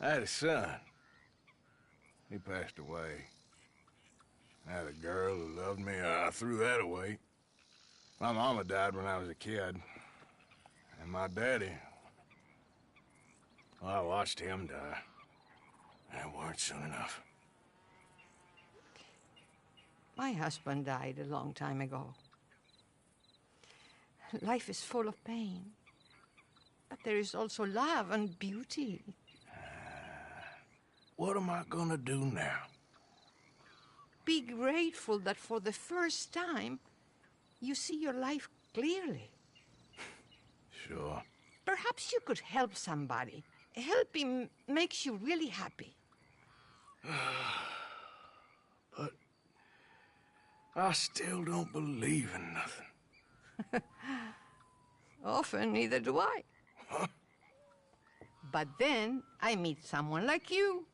D: I had a son. He passed away. I had a girl who loved me. I threw that away. My mama died when I was a kid. And my daddy, well, I watched him die. And it weren't soon enough.
P: My husband died a long time ago. Life is full of pain. But there is also love and beauty.
D: What am I gonna do now?
P: Be grateful that for the first time, you see your life clearly.
D: Sure.
P: Perhaps you could help somebody. Helping makes you really happy.
D: But I still don't believe in nothing.
P: Often, neither do I.
D: Huh?
P: But then I meet someone like you,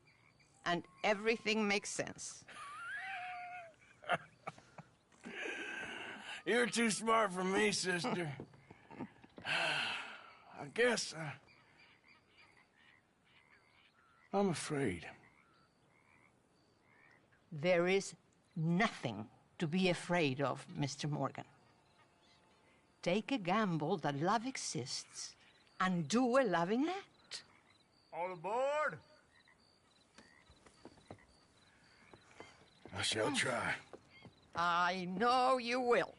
P: and everything makes sense.
D: You're too smart for me, sister. I guess I'm afraid.
P: There is nothing to be afraid of, Mr. Morgan. Take a gamble that love exists and do a loving act.
D: All aboard? I shall try.
P: I know you will.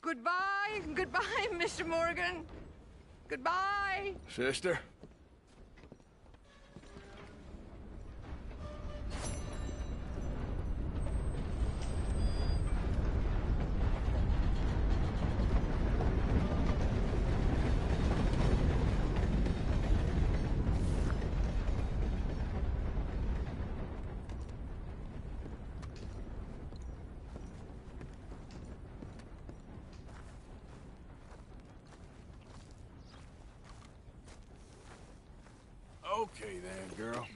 P: Goodbye, goodbye, Mr. Morgan. Goodbye.
D: Sister? Okay then, girl.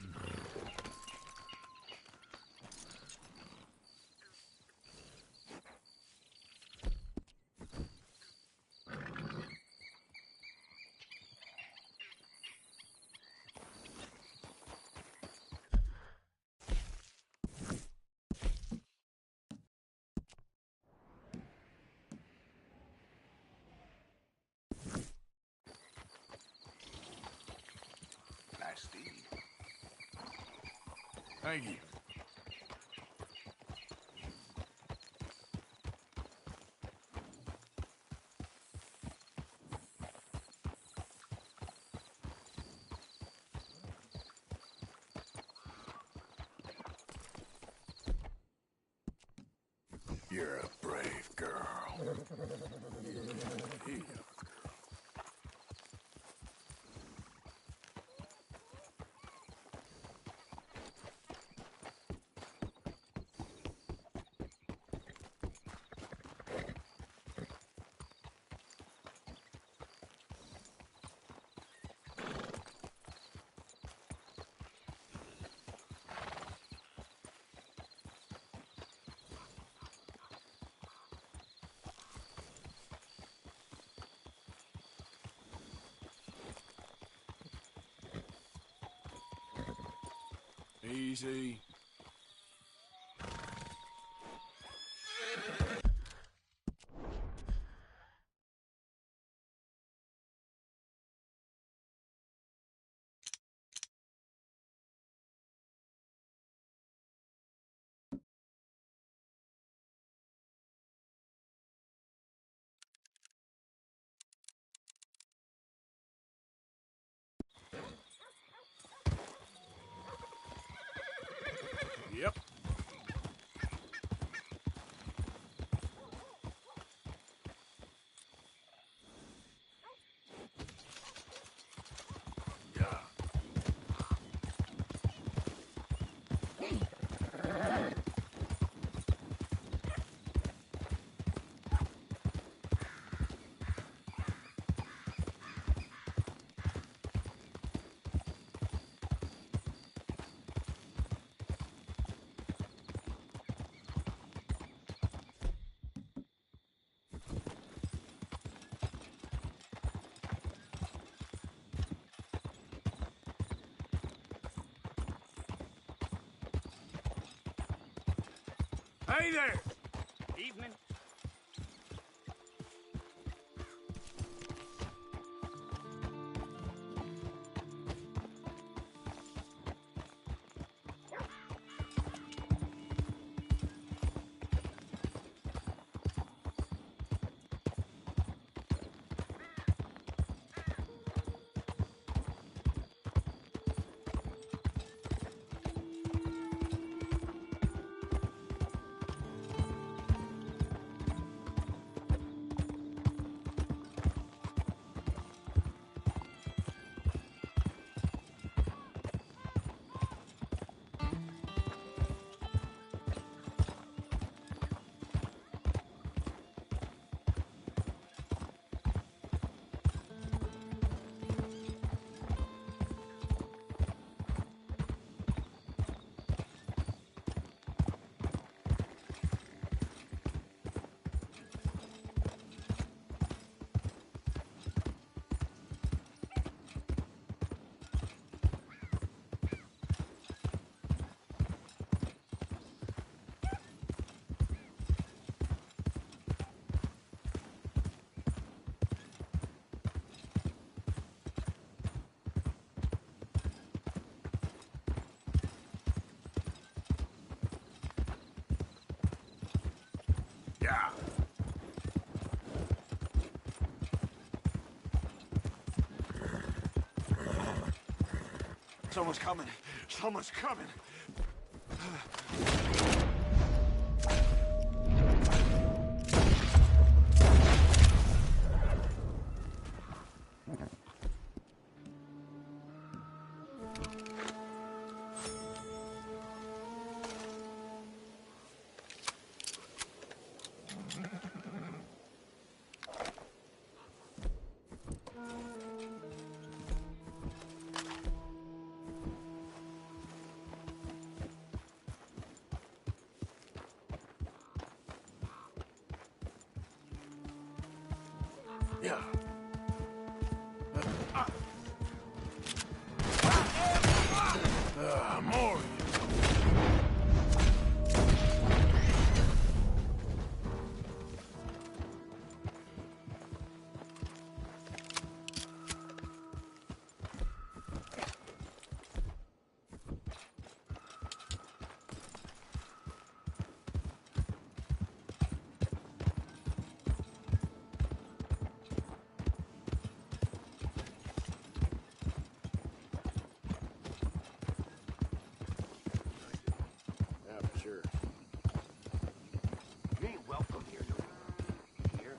B: Nice steed.
D: Thank you. You're a brave girl. Here you go. Easy. Yep. Hey there!
H: Evening.
D: Yeah.
B: Someone's coming. Someone's coming.
D: Yeah. More.
B: Yeah, for sure.
H: You ain't welcome here, no. Here?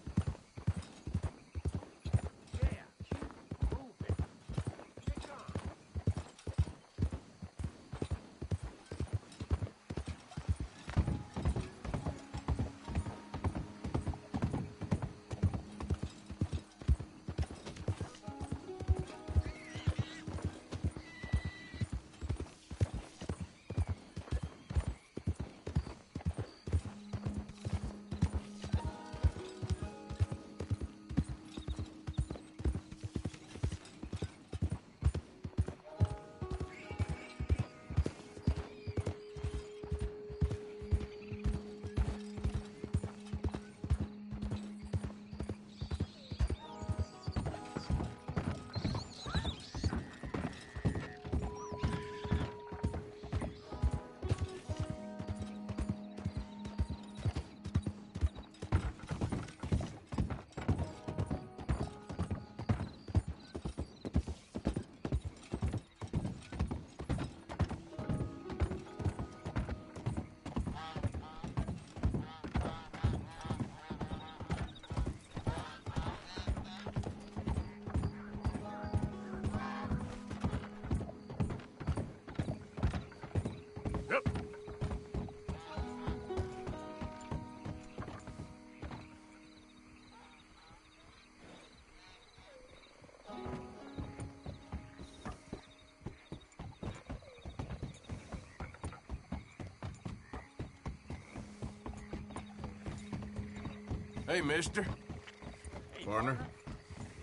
D: Hey, mister.
H: Hey,
D: Partner.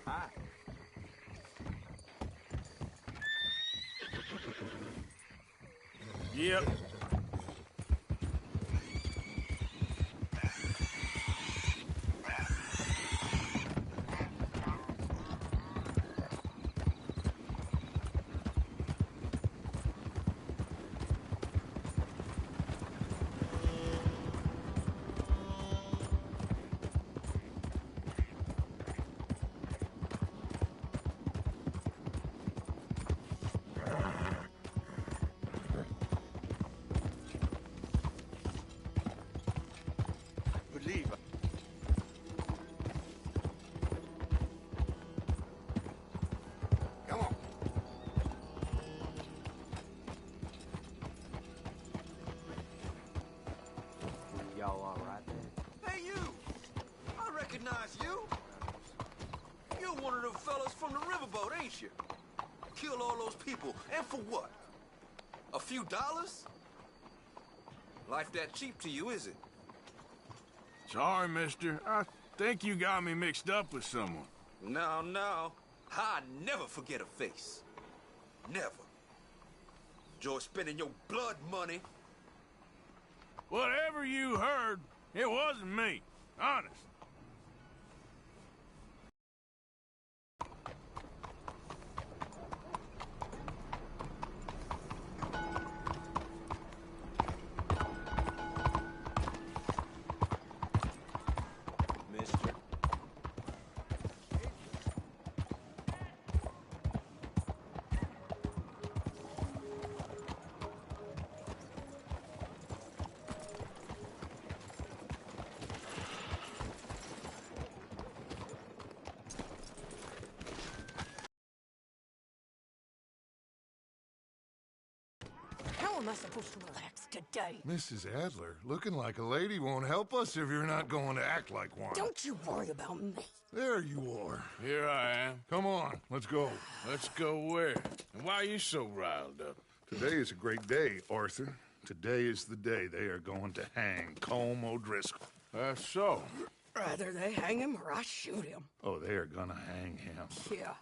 H: Hi.
D: Yep.
B: Believe. Come on.
H: Y'all all right there?
Q: Hey, you! I recognize you. You're one of them fellas from the riverboat, ain't you? Killed all those people, and for what? A few dollars? Life that cheap to you, is it?
D: Sorry, mister. I think you got me mixed up with someone.
Q: No, no. I never forget a face. Never. Enjoy spending your blood money.
D: Whatever you heard, it wasn't me. Honest.
R: I supposed to relax today?
E: Mrs. Adler, looking like a lady won't help us if you're not going to act like one.
R: Don't you worry about me.
E: There you are.
D: Here I am.
E: Come on, let's go.
D: Let's go where? And why are you so riled up?
E: Today is a great day, Arthur. Today is the day they are going to hang Colm O'Driscoll.
D: That's so.
R: Rather they hang him or I shoot him.
E: Oh, they are gonna hang him.
R: Yeah,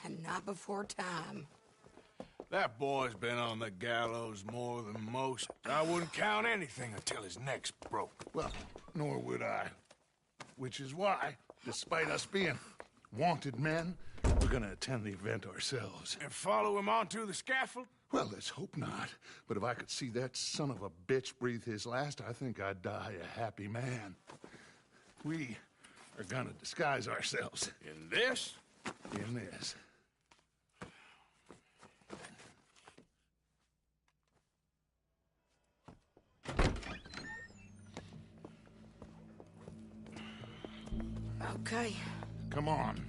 R: and not before time.
D: That boy's been on the gallows more than most. I wouldn't count anything until his neck's broke.
E: Well, nor would I. Which is why, despite us being wanted men, we're gonna attend the event ourselves.
D: And follow him onto the scaffold?
E: Well, let's hope not. But if I could see that son of a bitch breathe his last, I think I'd die a happy man. We are gonna disguise ourselves.
D: In this?
E: In this.
R: Okay.
E: Come on.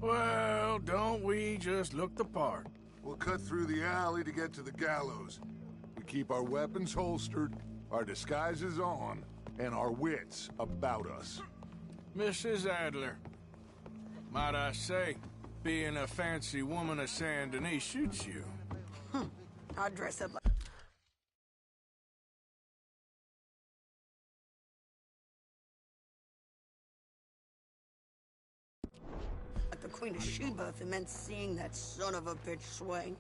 D: Well, don't we just look the part?
E: We'll cut through the alley to get to the gallows. We keep our weapons holstered, our disguises on, and our wits about us.
D: Mrs. Adler, might I say, being a fancy woman of Saint Denis suits you.
R: I'd dress up like... the Queen of Sheba if it meant seeing that son of a bitch swing.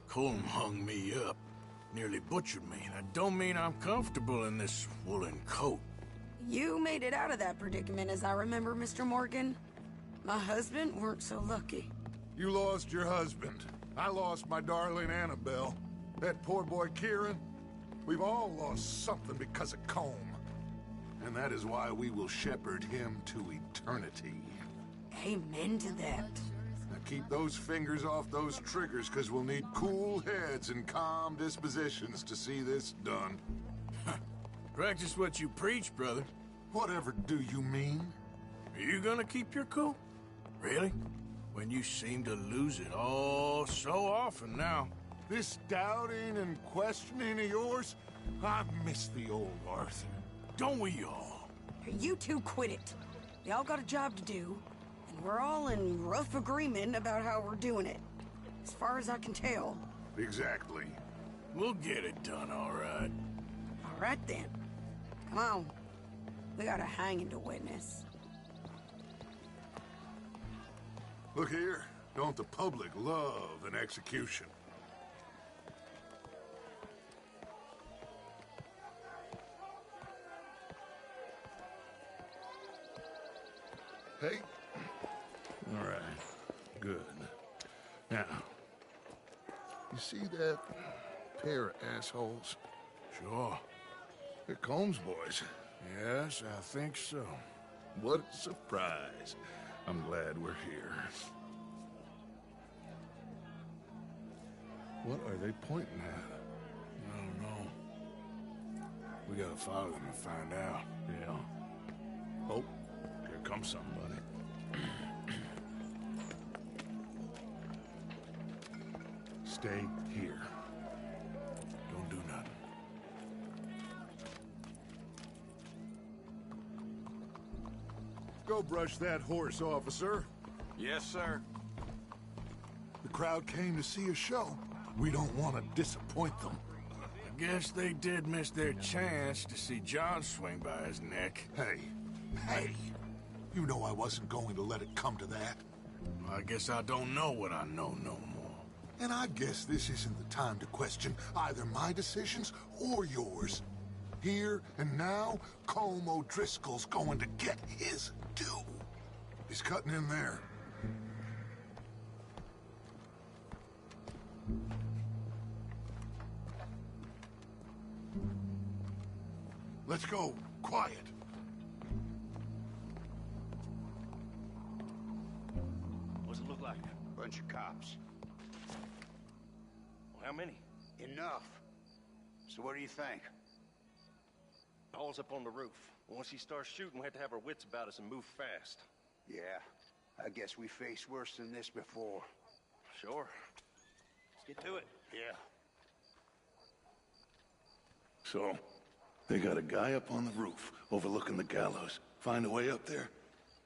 D: Colm hung me up, nearly butchered me. That don't mean I'm comfortable in this woolen coat.
R: You made it out of that predicament, as I remember, Mr. Morgan. My husband weren't so lucky.
E: You lost your husband. I lost my darling Annabelle. That poor boy Kieran. We've all lost something because of Colm. And that is why we will shepherd him to eternity.
R: Amen to that.
E: Now keep those fingers off those triggers, because we'll need cool heads and calm dispositions to see this done.
D: Practice what you preach, brother.
E: Whatever do you mean?
D: Are you gonna keep your cool? Really? when you seem to lose it all so often now.
E: This doubting and questioning of yours, I miss the old Arthur.
D: Don't we all?
R: You two quit it. We all got a job to do, and we're all in rough agreement about how we're doing it. As far as I can tell.
E: Exactly.
D: We'll get it done, all right.
R: All right, then. Come on. We got a hanging to witness.
E: Look here. Don't the public love an execution? Hey.
D: All right. Good. Now,
E: You see that pair of assholes?
D: sure.
E: They're Combs boys.
D: Yes, I think so.
E: What a surprise. I'm glad we're here. What are they pointing at?
D: I don't know. We gotta follow them and find out.
E: Yeah. Oh, here comes somebody. Stay here.
D: Don't do nothing.
E: Go brush that horse, officer.
B: Yes, sir.
E: The crowd came to see a show. We don't want to disappoint them.
D: I guess they did miss their chance to see John swing by his neck.
E: Hey, you know I wasn't going to let it come to that.
D: I guess I don't know what I know no more.
E: And I guess this isn't the time to question either my decisions or yours. Here and now, Colm O'Driscoll's going to get his due. He's cutting in there. Let's go. Quiet.
S: What's it look like?
T: Bunch of cops.
S: Well, how many?
T: Enough. So what do you think?
S: Paul's up on the roof. Once he starts shooting, we have to have our wits about us and move fast.
T: Yeah, I guess we faced worse than this before.
S: Sure. Let's get to it.
T: Yeah.
E: So, they got a guy up on the roof overlooking the gallows. Find a way up there,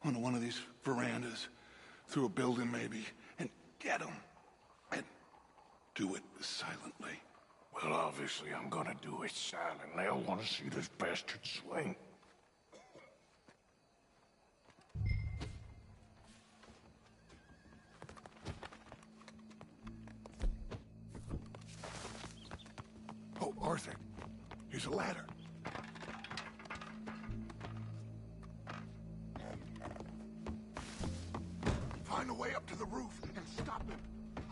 E: onto one of these verandas, through a building maybe, and get him. And do it silently.
D: Well, obviously I'm gonna do it silently. I want to see this bastard swing.
E: Oh, Arthur, here's a ladder. Find a way up to the roof and stop him.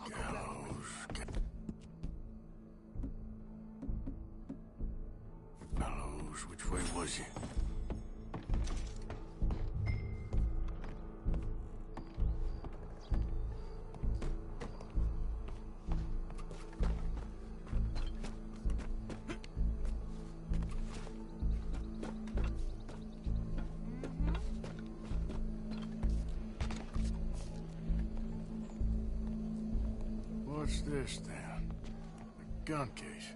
E: I'll go that way.
D: Gallows, which way was he? What's this then? A gun case.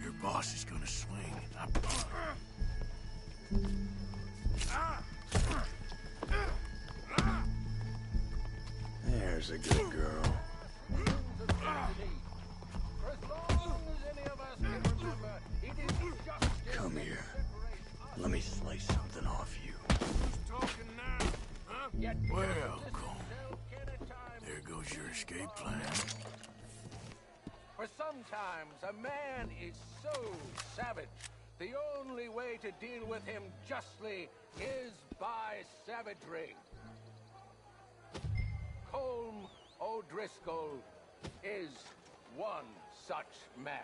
D: Your boss is gonna swing.
T: There's a good girl. Come here. Let me slice something off you.
D: Well, there goes your escape plan.
U: For sometimes a man is so savage, the only way to deal with him justly is by savagery. Colm O'Driscoll is one such man.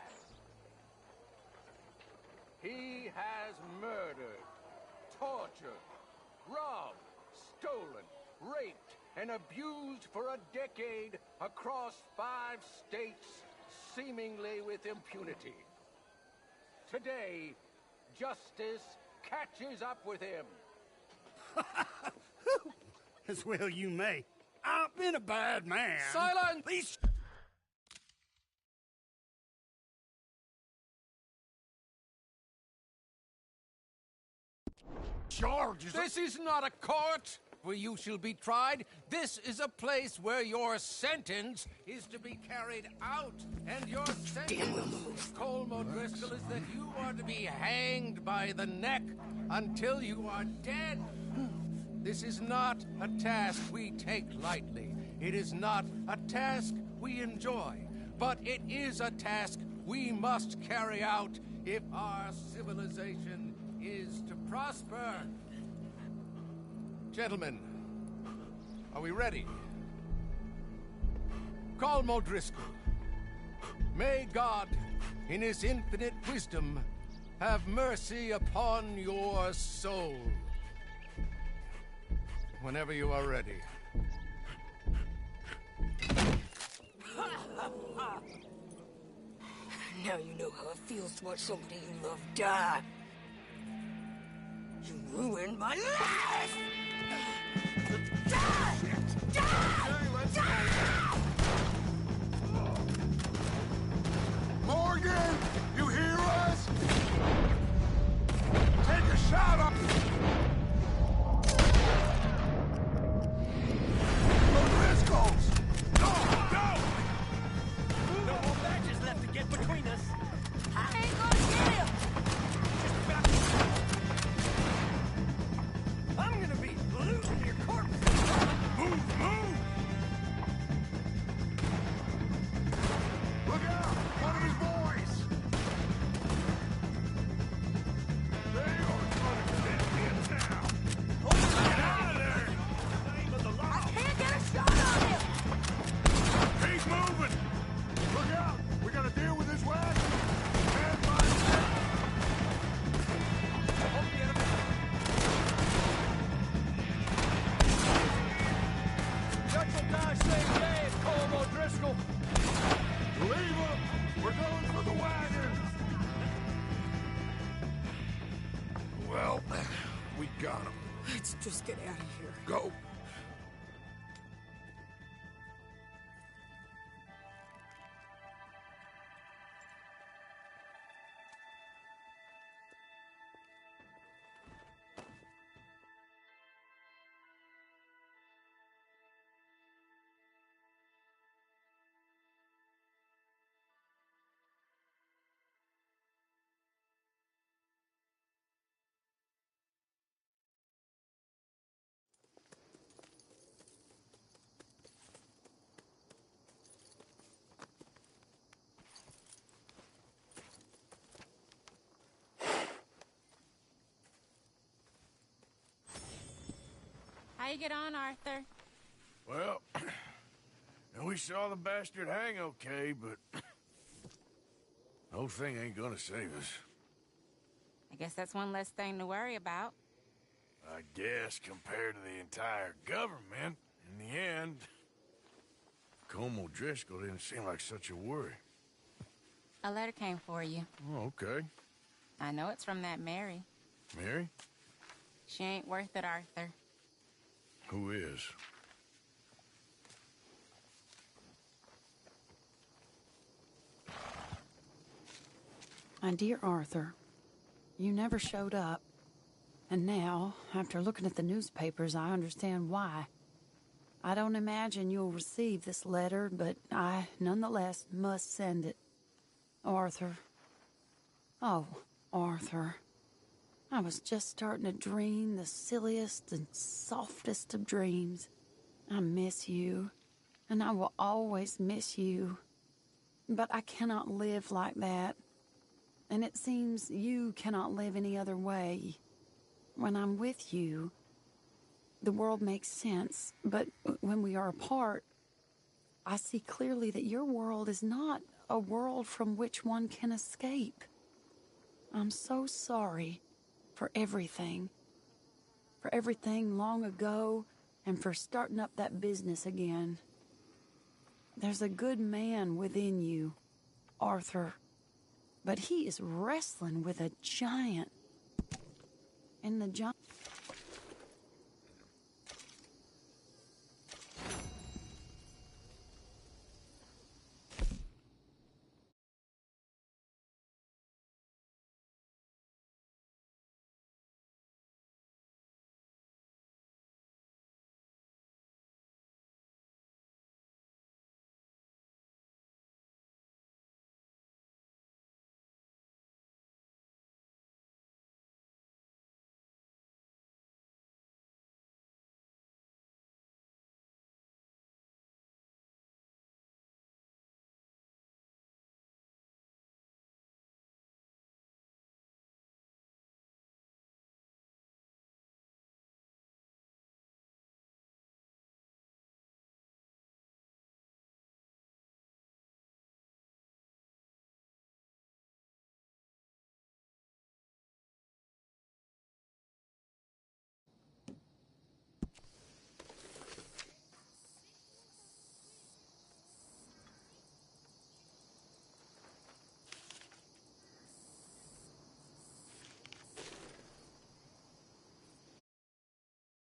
U: He has murdered, tortured, robbed, stolen, raped, and abused for a decade across 5 states seemingly with impunity. Today, justice catches up with him.
T: As well you may. I've been a bad man.
U: Silence!
T: Please.
U: Charges. This is not a court where you shall be tried. This is a place where your sentence is to be carried out. And your sentence, Colm O'Driscoll, is that you are to be hanged by the neck until you are dead. This is not a task we take lightly. It is not a task we enjoy. But it is a task we must carry out if our civilization is to prosper. Gentlemen, are we ready? Colm O'Driscoll, may God, in his infinite wisdom, have mercy upon your soul. Whenever you are ready.
R: Now you know how it feels to watch somebody you love die. You ruined my life! Die! Die! Die!
E: Morgan, you hear us? Take a shot up. O'Driscolls! Go! Go!
H: No more badges left to get between us.
R: I ain't gonna get him!
H: I'm gonna be looting your corpse.
E: Move! Move! Look out! One of his boys! They are trying to get in now! Get out of there!
R: I can't get a shot on him!
E: Keep moving! Look out! We gotta deal with this wagon! Stand by!
U: Judge will die same day as Colm O'Driscoll.
E: Leave them! We're going for the wagon! Well, we got him.
R: Let's just get out of here.
E: Go!
I: How you get on, Arthur?
D: Well, and we saw the bastard hang okay, but the whole thing ain't gonna save us.
I: I guess that's one less thing to worry about.
D: I guess compared to the entire government, in the end, Colm O'Driscoll didn't seem like such a worry.
I: A letter came for you.
D: Oh, okay.
I: I know it's from that Mary.
D: Mary?
I: She ain't worth it, Arthur.
D: Who is?
R: My dear Arthur, you never showed up. And now, after looking at the newspapers, I understand why. I don't imagine you'll receive this letter, but I, nonetheless, must send it. Arthur. Oh, Arthur. I was just starting to dream the silliest and softest of dreams. I miss you, and I will always miss you. But I cannot live like that. And it seems you cannot live any other way. When I'm with you, the world makes sense. But when we are apart, I see clearly that your world is not a world from which one can escape. I'm so sorry for everything. For everything long ago, and for starting up that business again. There's a good man within you, Arthur, but he is wrestling with a giant. And the giant...